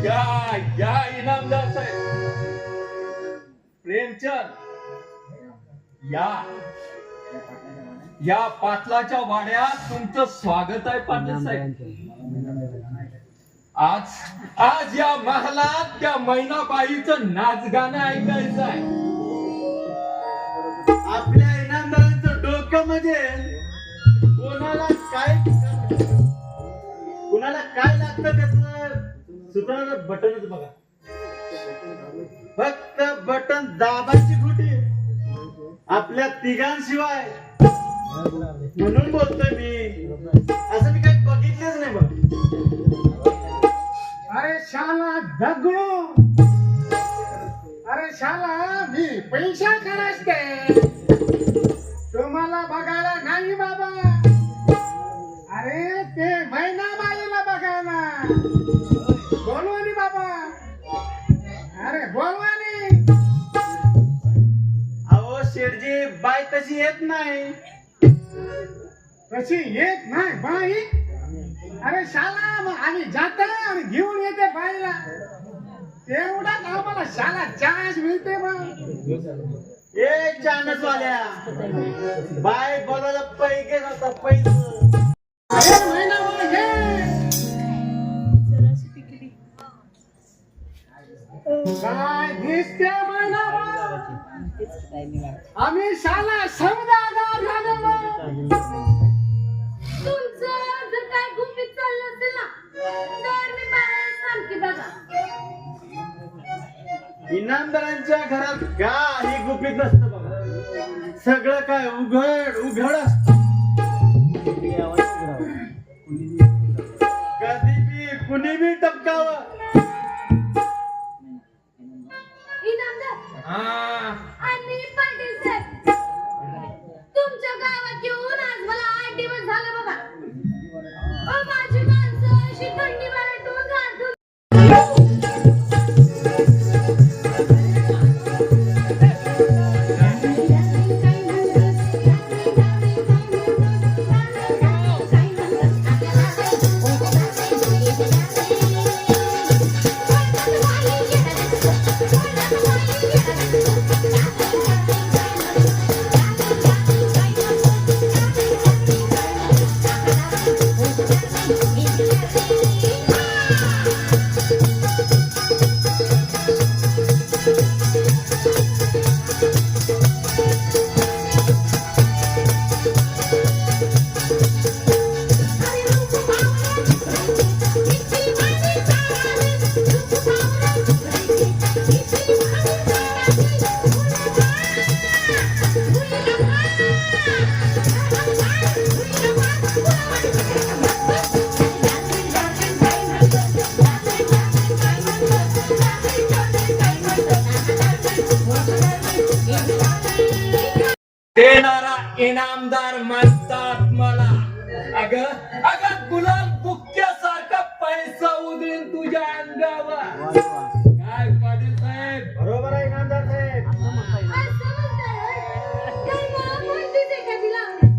या इनामदार साहेब. प्रेमचंद या पाटलाच्या वाड्यात तुमचं स्वागत आहे पाटील साहेब. आज या महालात त्या मैनाबाईचं नाचगाणं ऐकायचं आहे.
आपल्या इनामदारांचं डोकं म्हणजे कोणाला काय लागतं त्याचं सुचवणारं बटनच बघा. फक्त बटन दाबाची खुटी आपल्या तिघांशिवाय. म्हणून बोलतोय मी, असं मी काही बघितलेच नाही बघ.
अरे शाला दगडू, अरे शाला मी पैसा करायचे तुम्हाला बघायला नाही बाबा. अरे ते मैनाबाईला बघा ना. बोलवानी बाबा, अरे बोलवानी.
अहो शेठजी, बाय तशी येत नाही.
तशी येत नाही बाई. अरे शाला मग आम्ही जातो आणि घेऊन येते बाईला. तेवढाच आम्हाला शाला चान्स मिळते मग.
ए चानस वाल्या, बाय बोलायला पैके जाता पैसे.
अरे मैनाबाई हे. काय दिसते मैनाबाई? आम्ही शाला सौदागर झालो मग.
तुमचं जर काय गुपित चाललं असेल ना तर मी बाहेर सांगते बघा.
इनामदारांच्या घरात काही गुपित नसतं बघा. सगळं काय उघड असत. कधी बी कुणी बी टपकावं.
इनामदार
हा
आणि पाटील साहेब, तुमच्या गावात येऊन आज मला 8 दिवस झाले बघा. माझी माणसं अशी थंडी वाटून गाठून
देणारा इनामदार म्हणतात मला. अगं गुलाम बुक्क्यासारखा पैसा उधळीन तुझ्या अंगावर. काय पाटील साहेब?
बरोबर आहे इनामदार साहेब.
असं म्हणताय. तर मग कोणतीच एखादी लावणी.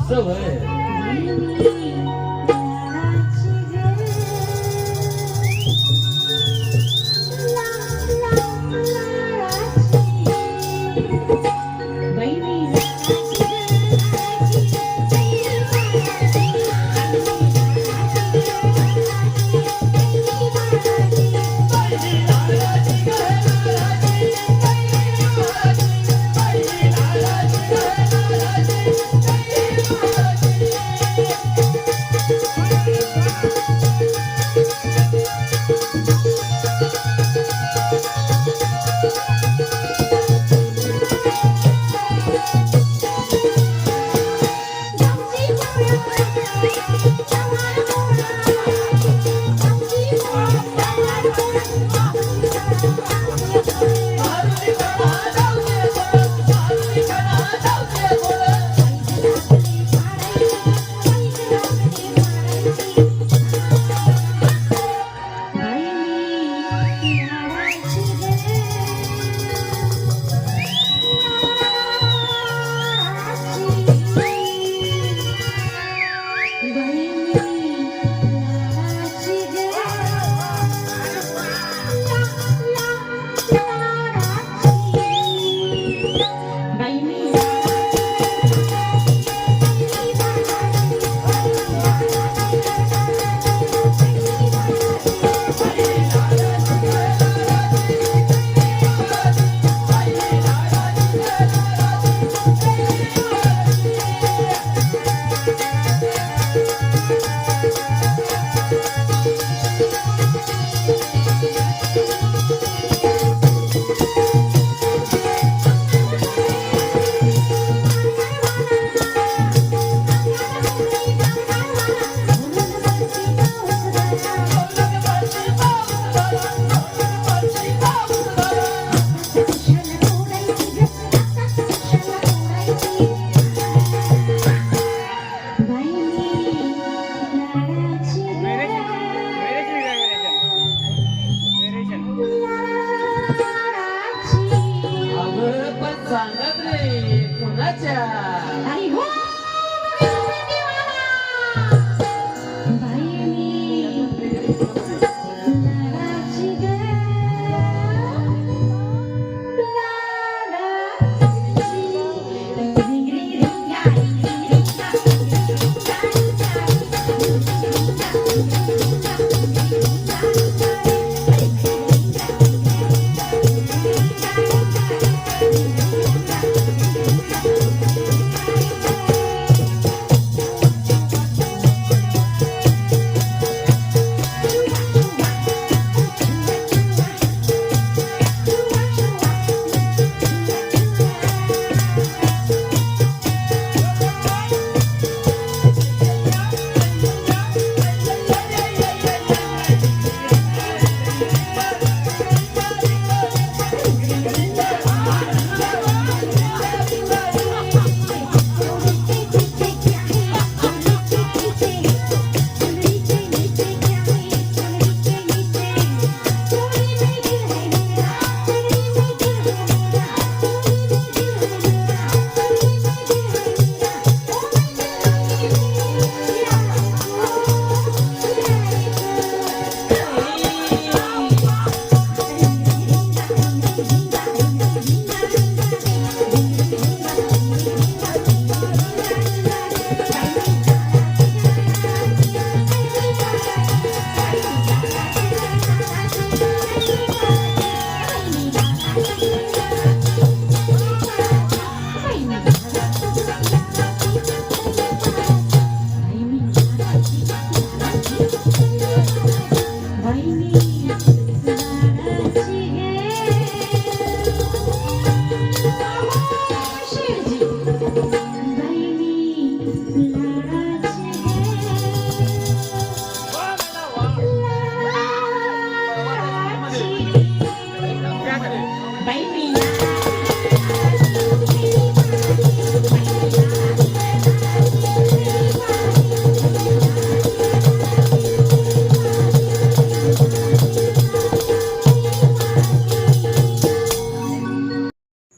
असं होय.
अगं पण सांगत रे कुणाच्या
आई हो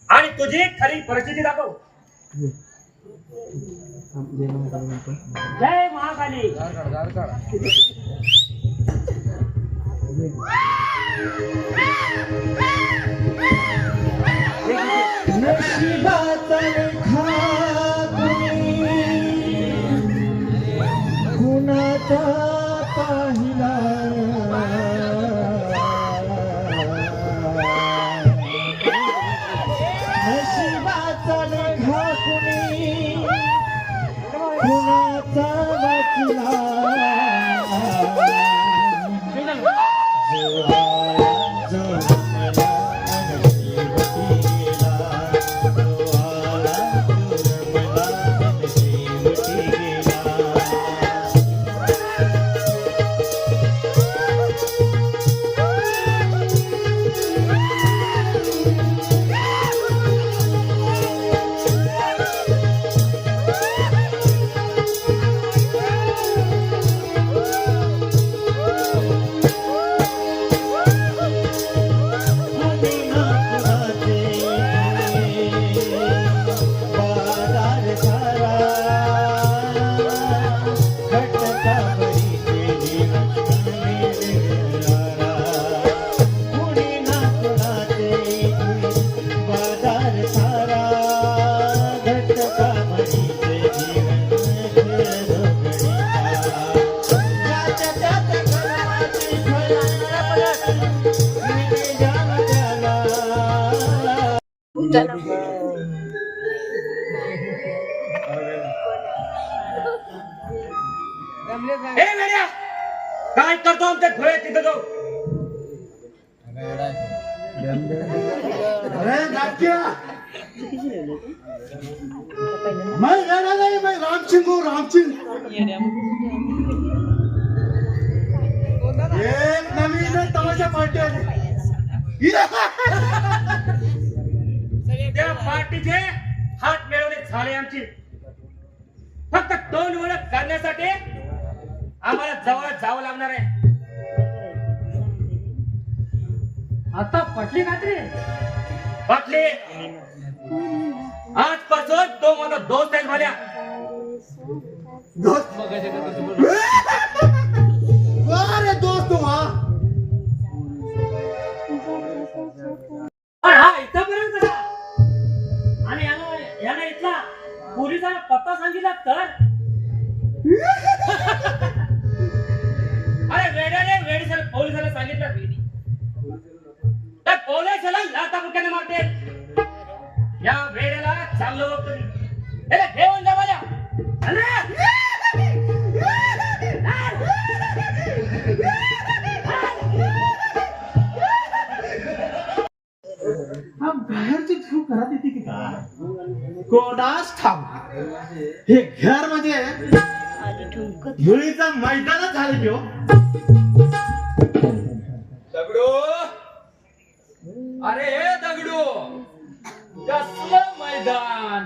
आणि तुझी खरी परिस्थिती दाखव. जय महाकाली.
नशिबाचा लेखा कुणाचा पाहिला नशिबाचा लेखा कुणाचा वाचला
ए मेल्या, काय करतो आमच्या घोड्यात तिथं जाऊ?
अरे नाट्या मैं रहना नहीं, मैं रामसिंह हूँ, रामसिंह. एक नवीन तमाशा पार्टी आली.
त्या पार्टीचे हात मिळवणे झाले आमची. फक्त 2 ओळख करण्यासाठी आम्हाला जवळ जावं लागणार आहे. आता पटली खात्री पटली. आजपासून तो माझा दोस्त आहे माझ्या.
दोस्त अरे दोस्त वा
पण हा इथपर्यंत कसा? आणि याला इथला पोलिसांना पत्ता सांगितला तर? अरे वेड्याने वेडीसाला पोलिसाला सांगितलं तर पोलिसाला लाथा बुक्याने मारते. या वेड्याला चांगलं बघतो मी. याला घेऊन जा माझ्या.
हा बाहेरची ठेव घरात येते की काय कोणास ठाव. हे घर म्हणजे धुळीचा मैदानच झालं की हो.
दगडू, अरे हे दगडू, कसलं मैदान?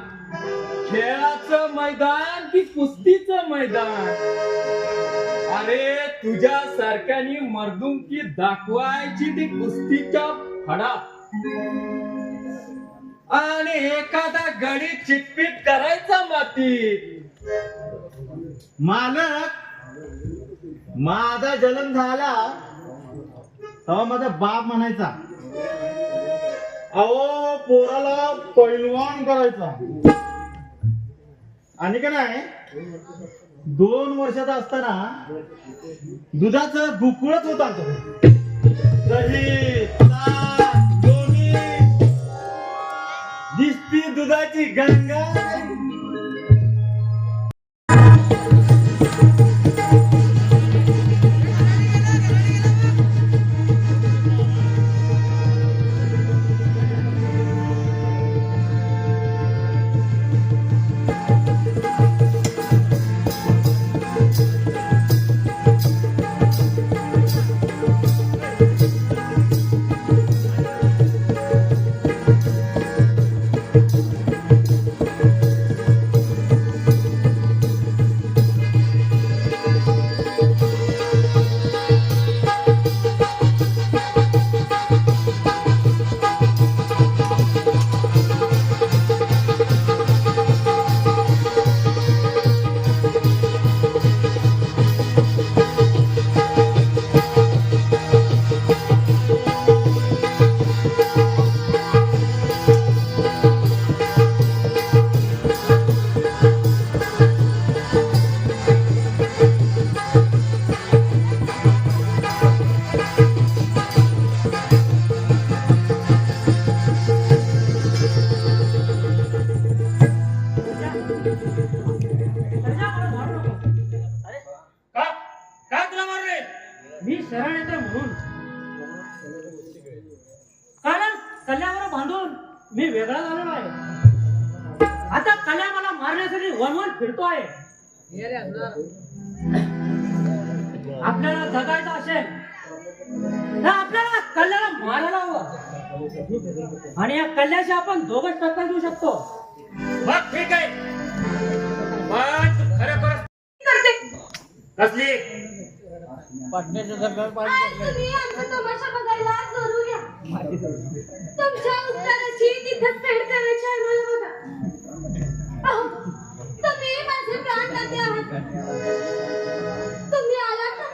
खेळाचं मैदान की कुस्तीचं मैदान? अरे तुझ्या सारख्यानी मर्दुंकी दाखवायची ती कुस्तीच्या फडा आणि एखादा गडी चिटपीट करायचा माती.
मालक माझा जन्म झाला तेव्हा माझा बाप म्हणायचा अहो पोराला पैलवान करायचा. आणि का नाही 2 वर्षाचा असताना दुधाचं गुकुळच होत आमचं. दही ताक लोणी दिसती दुधाची गंगा.
वेगळा झालेला आहे. आता कल्या मला मारण्यासाठी वनवन फिरतोय. आपल्याला जगायचं असेल तर आपल्याला कल्याला मारायला हवं आणि या कल्याशी आपण दोघच टक्कर देऊ शकतो. मग ठीक आहे, पण तू खरं
करते.
कसली
आज तुम्ही आमचा तमाशा बघायला जरूर या. तुमच्या उत्तराची तिथं फेड करायची आहे मला बघा. अहो, तुम्ही माझे प्राणदाते आहात. तुम्ही आलात ना,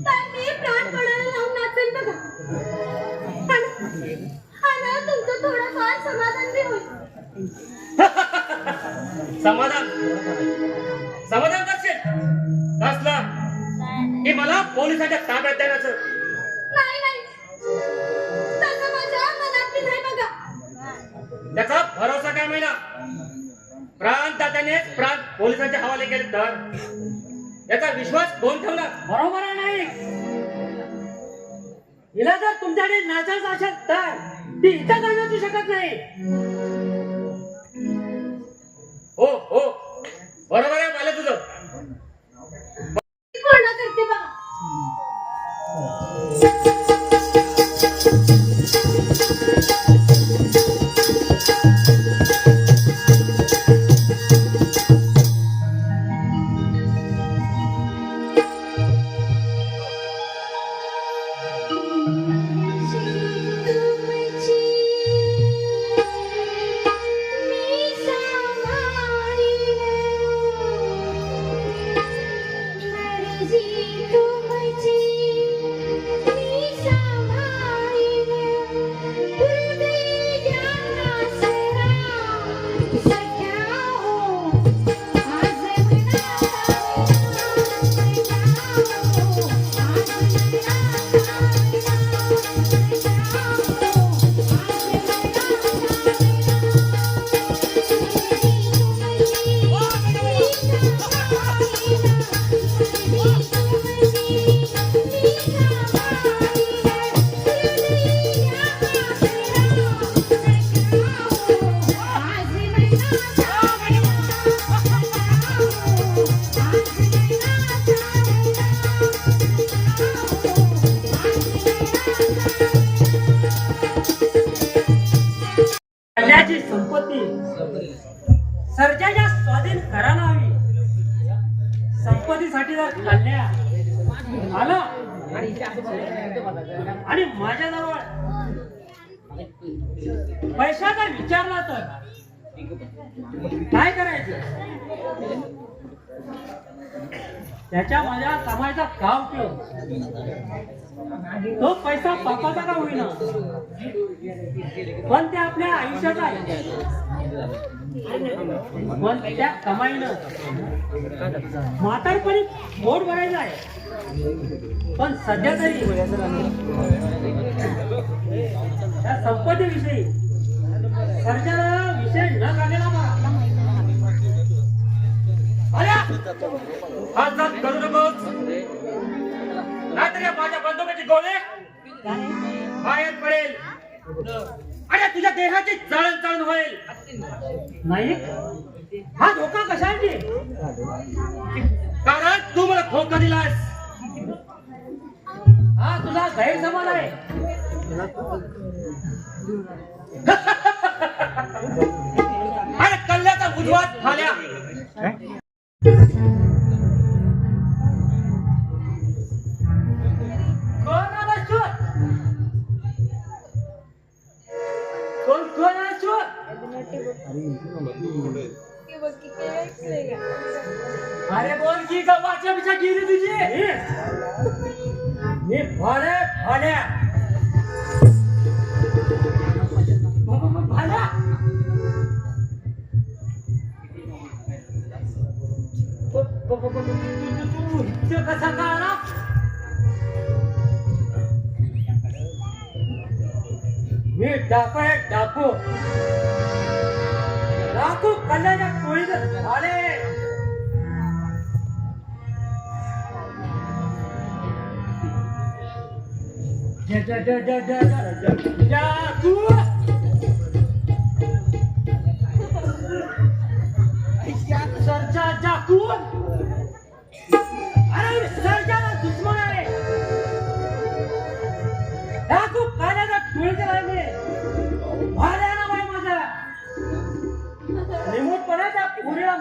तर मी प्राणपणाला लावून नाचेन बघा. आणि तुमचं थोडंफार समाधान बी होईल.
समाधान समाधान करशील कसलं की मला पोलिसाच्या ताब्यात देण्याचं?
नाही नाही, तसं माझ्या मनात बी नाही बघा.
त्याचा भरोसा काय महिना? प्राणदात्यानेच प्राण पोलिसांच्या हवाले केले तर याचा विश्वास कोण ठेवला? बरोबर आहे नाही. हिला जर तुमच्याकडे नाचायचं असेल तर ती इथं का नाचू शकत नाही? हो हो बरोबर आहे मला तुझं.
पूर्ण करते बघा.
कल्याची संपत्ती सर्जाच्या स्वाधीन करायला हवी. संपत्तीसाठी जर कल्या आलं आणि माझ्याजवळ पैशाचा विचारला तर काय करायचं? त्याच्या माझ्या कमाईचा का उपयोग? तो पैसा पापाचा का होईना, पण ते आपल्या आयुष्याचा आहे. पण त्या कमाईनं म्हातारपणी पोट भरायचं आहे. पण सध्या तरी त्या संपत्तीविषयी सर्जाला विषय न काढलेला बरा. हात जात करू नकोस, नाहीतर या माझ्या बंदुकीची गोळे बाहेर पडेल आणि तुझ्या देहाची जळण होईल. नाही हा धोका कशासाठी? कारण तू मला धोका दिलास. हा तुझा गैरसमज आहे. अरे कल्ल्याचा उद्वास झाल्या. अरे बोल की गव्हाच्या पिछा गेली तुझी. मी भाड्या भाड्या भाड्या कसा कळला? मी डाकू आहे डाकू. डाकू कल्याच्या टोळीत आले. डाकू सरजा जाकून अरे सरजाला दुश्मन आहे डाकू काल्याचा टोळीचे लागले भाड्या ना बाई माझा रिमोट पडायचा पुरीला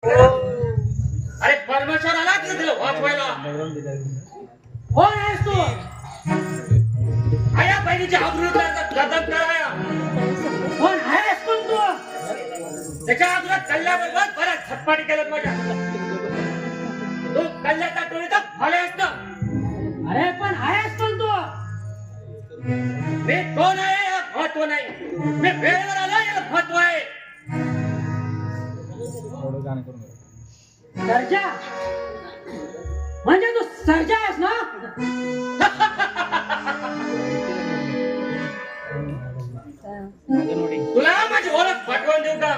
अरे परमेश्वर आला की तुला वाचवायला कोण आहेस तू आया बहिणीच्या अब्रूला कदम कराया कोण आहेस कोण तू त्याच्या अब्रूला कल्ल्याबरोबर परत झटपाटी केलं माझ्या तू कल्ल्याचा टोळीचा फळे असतो अरे पण आहेस कोण तू मी कोण आहे याला महत्व नाही मी वेळेवर आलो याला महत्व आहे सर्जा म्हणजे तू सर्जा आहेस ना तुला माझी ओळख पटवून देऊ का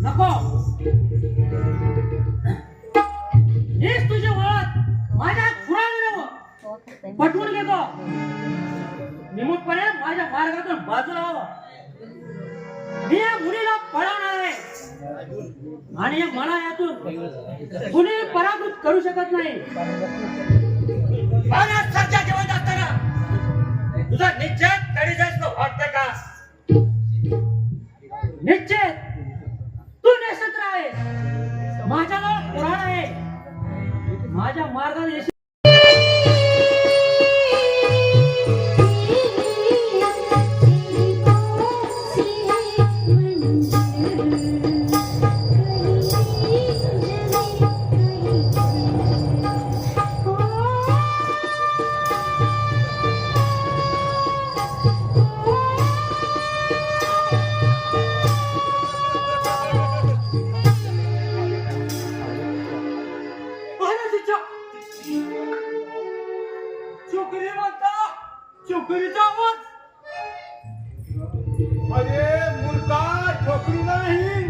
नको हेच तुझी ओळख माझ्या खुराने नको पटवून घेतो निमूटपणे माझ्या मार्गातून बाजूला व्हावं मी या मुलीला पळवणार आहे आणि मला यातून कुणी पराभूत करू शकत नाही सरच्या जेवण असताना तुझा निश्चय तरी जास्त वाटतं का निश्चय तू नक्षत्र आहे माझ्याजवळ पुराण आहे माझ्या मार्गाने
अरे मूर्खा छोकरी नाही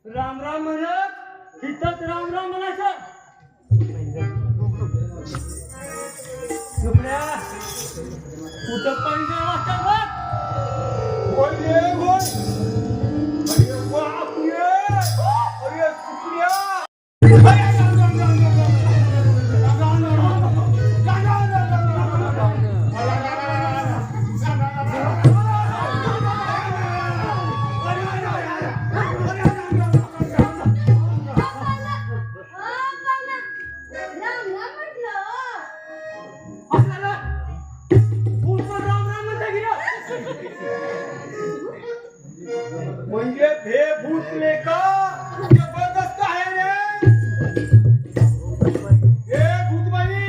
राम राम म्हणत तिथंच राम राम म्हणायचं सुप्रिया कुठं पाहिजे वाजता बघ
अरे बाप रे अरे सुप्रिया म्हणजे भे भूतले का जबरदस्त आहे रे हे भूतबाई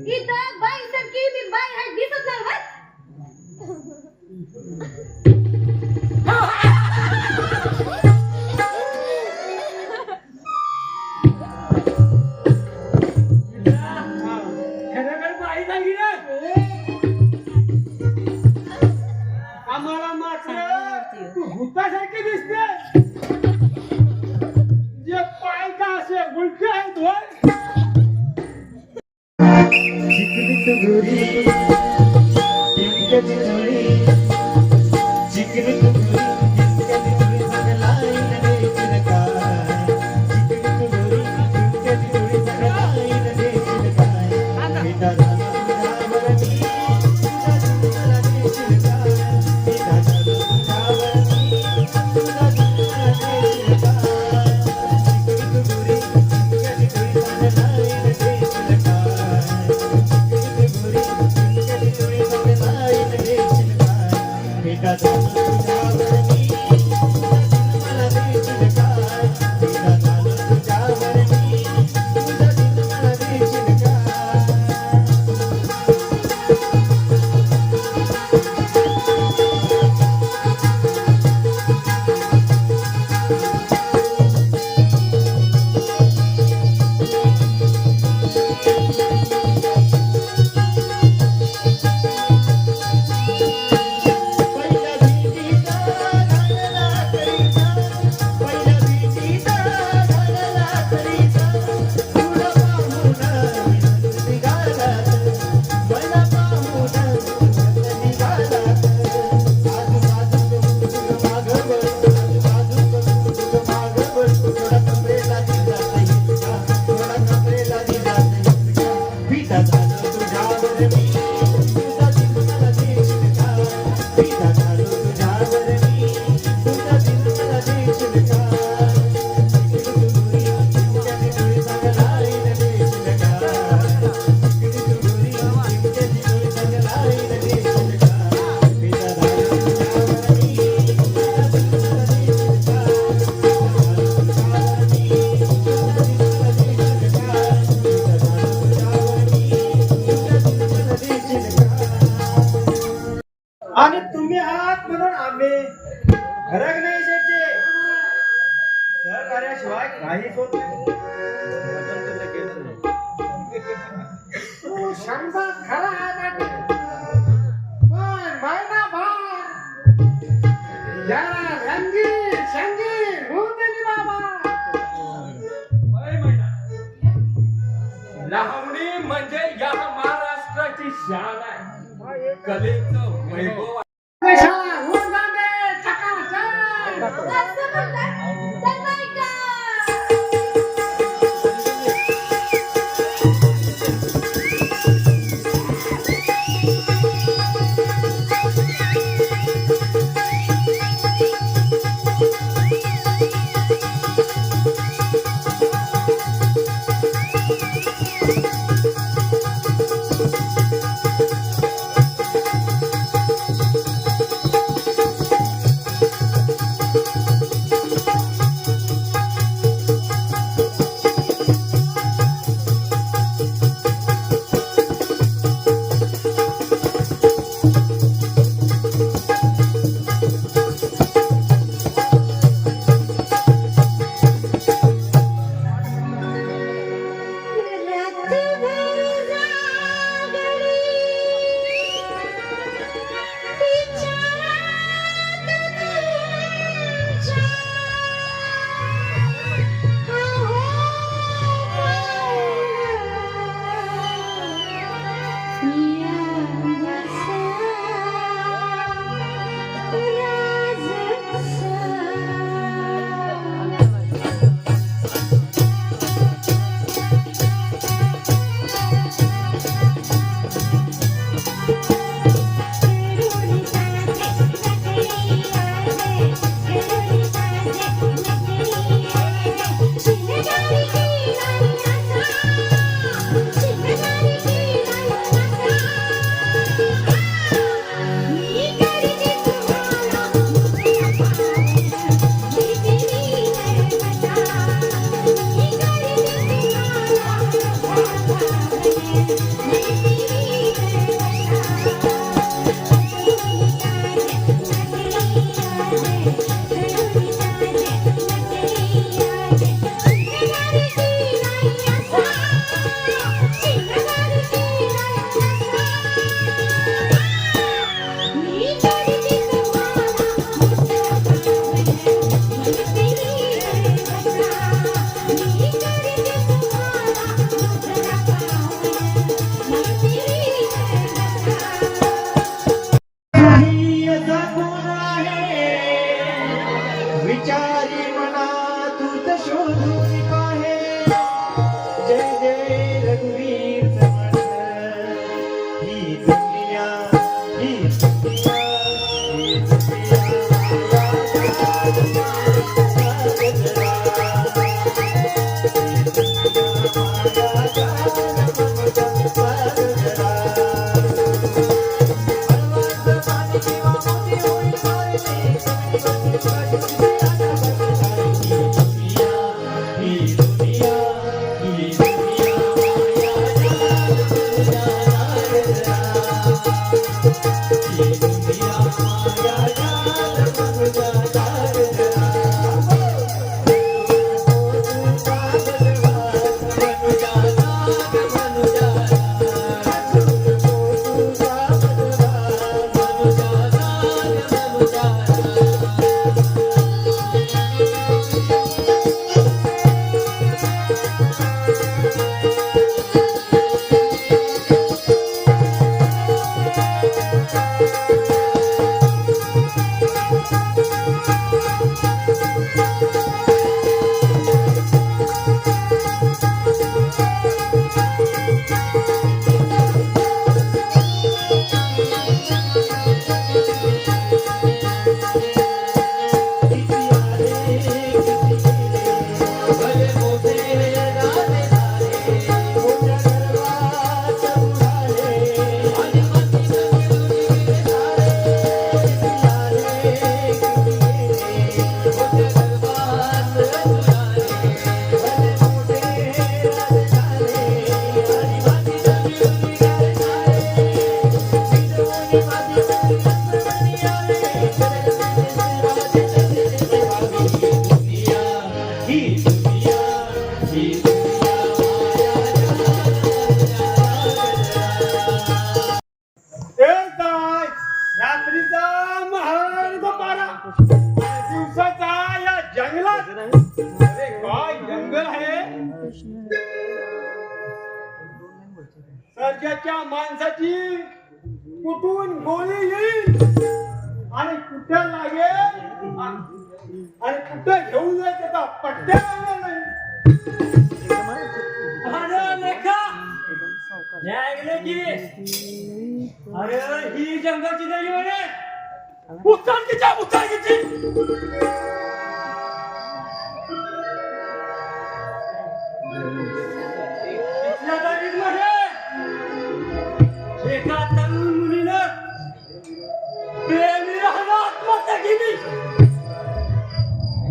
इथं बाई सारखी मी बाई आहे दिसत नाही
खरं बाई सांगितलं
आम्हाला मात्र तू भूतासारखी दिसते जे पाय का असे उलटे आहेत वर
चिकनिक गोरी इनकली थोडी चिकनिक गोरी इनकली थोडी सगळाईन देखील काय चिकनिक गोरी इनकली थोडी सगळाईन देखील काय बेटा झाला तुझ्यावर मी तुझा मला देखील काय बेटा झाला तुझ्यावर मी तुझा मला देखील काय चिकनिक गोरी इनकली थोडी सगळाईन देखील काय
आणि तुम्ही आहात म्हणून आम्ही फरक नाही शेटचे सहकार्याशिवाय काहीच होत नाही तू शंभा खरा आहे पण महिनाभर याला रंगीत संगीत होऊन दिली बाबा
होय महिना लहावणी म्हणजे या महाराष्ट्राची शान आहे कलेचं वैभव
शाळा होऊन जाणे चकाचक
असं म्हणतात तर नाही का
ही दुनिया ही दुनिया ही दुनिया
रात्रीचा महाराज पारा दिवसाचा या जंगलात अरे काय जंगल आहे सर्जाच्या माणसाची कुठून गोळी येईल आणि कुठे लागेल आणि कुठे घेऊन जाईल त्याचा पट्ट्या लागणार नाही
अरे लेखा हे ऐकलं की अरे ही जंगलची नाही म्हणे उचलकीच्या उचलकीची इथल्या तारीखमध्ये एका तरुण मुलीनं प्रेमी राहणं आत्महत्या केली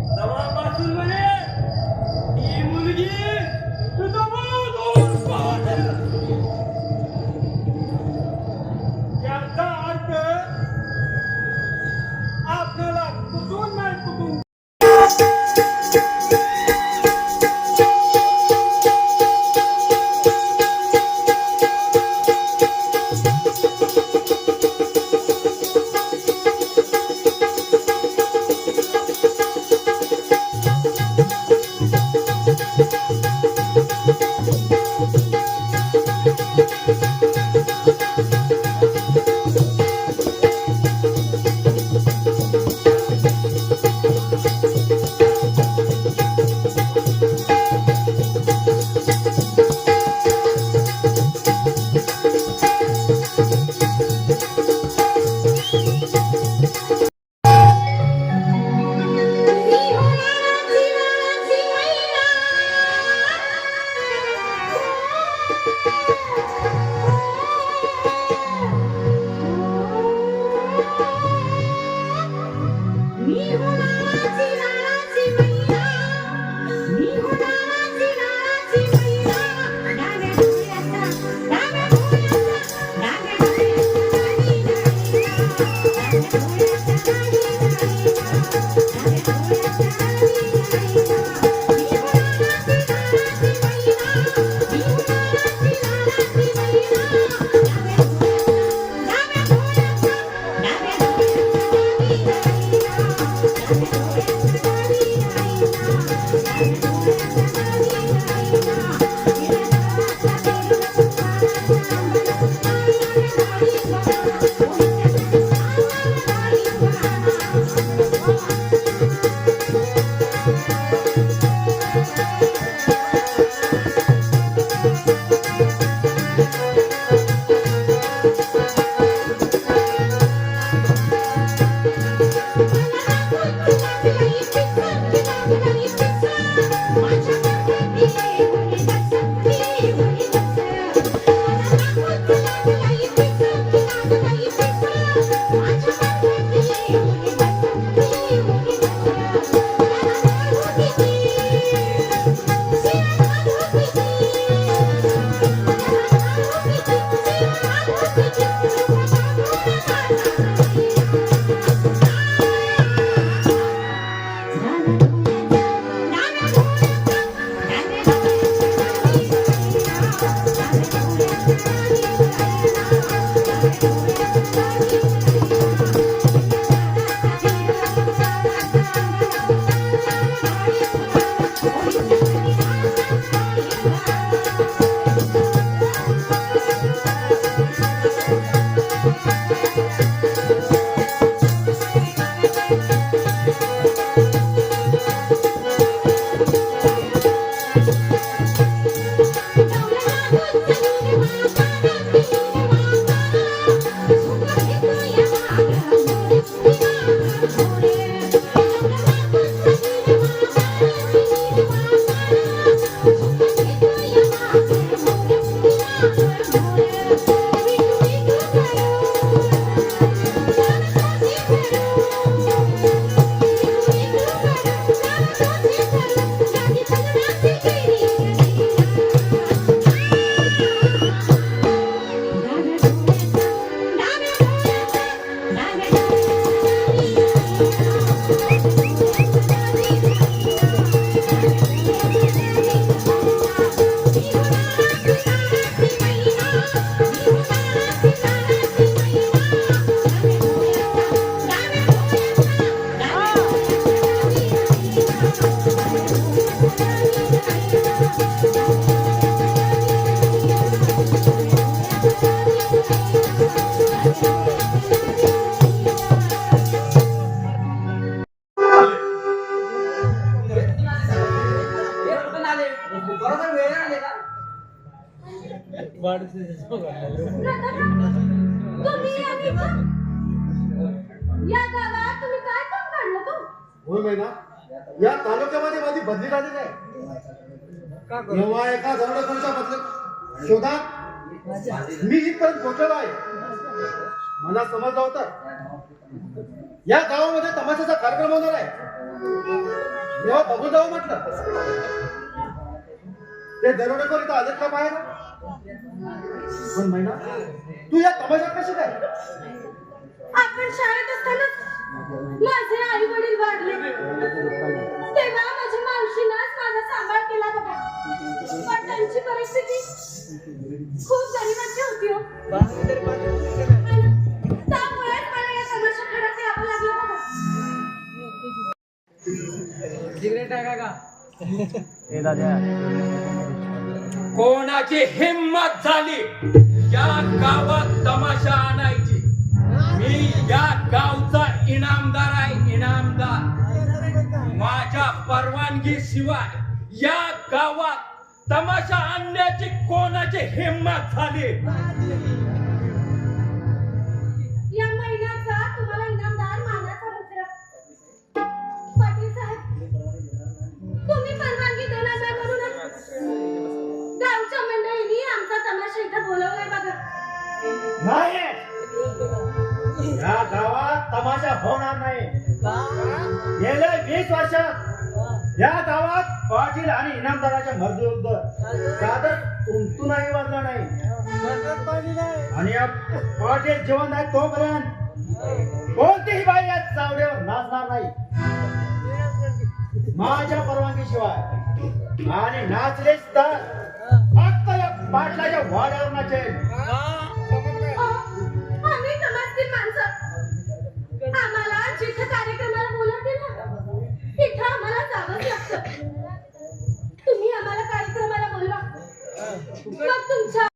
तेव्हापासून म्हणे ही मुलगी तुझं बहुत पाहत
याचा अर्थ आपल्याला कुठून नाही कुठून
प्रतापराव, तुम्ही आणि इथं? या गावात तुम्ही काय काम काढलं तो?
होय महिना या तालुक्यामध्ये माझी बदली झाली आहे. तेव्हा एका दरोडेखोराच्या बदल शोधात मी इथपर्यंत पोहोचलो आहे. मला समजलं होतं या गावामध्ये तमाशाचा कार्यक्रम होणार आहे. तेव्हा बघून जावं म्हटलं. ते दरोडेखोर इथं आलेत का बाहेर? पण महिना तू या तमाशात कशी काय?
आपण शाळेत असतानाच माझे आई वडील वारले. तेव्हा माझ्या मावशीनंच माझा सांभाळ केला बघा. पण त्यांची परिस्थिती खूप गरीबाची होती हो. आणि त्यामुळेच मला या तमाशाकडे यावं लागलं बघा.
सिगरेट टाका का?
कोणाची हिम्मत झाली या गावात तमाशा आणायची? मी या गावचा इनामदार आहे, इनामदार. माझ्या परवानगी शिवाय या गावात तमाशा आणण्याची कोणाची हिम्मत झाली?
या महिन्याचा तुम्हाला इनामदार मानाचा मुद्रा. पाटील साहेब, तुम्ही परवानगी देणार नाही म्हणूनच गावच्या मंडळींनी आमचा तमाशा इथं बोलवलाय बघा.
नाही या गावात तमाशा होणार नाही. गेल्या 20 वर्षात या गावात पाटील आणि इनामदाराच्या मर्जीविरुद्ध सादर तुमतूनही वाजला नाही. आणि या पाटील जिवंत आहे तोपर्यंत कोणतीही बाई या चावडीवर नाचणार नाही माझ्या परवानगीशिवाय. आणि नाचलेच तर फक्त या पाटलाच्या वाड्यावर नाचेल.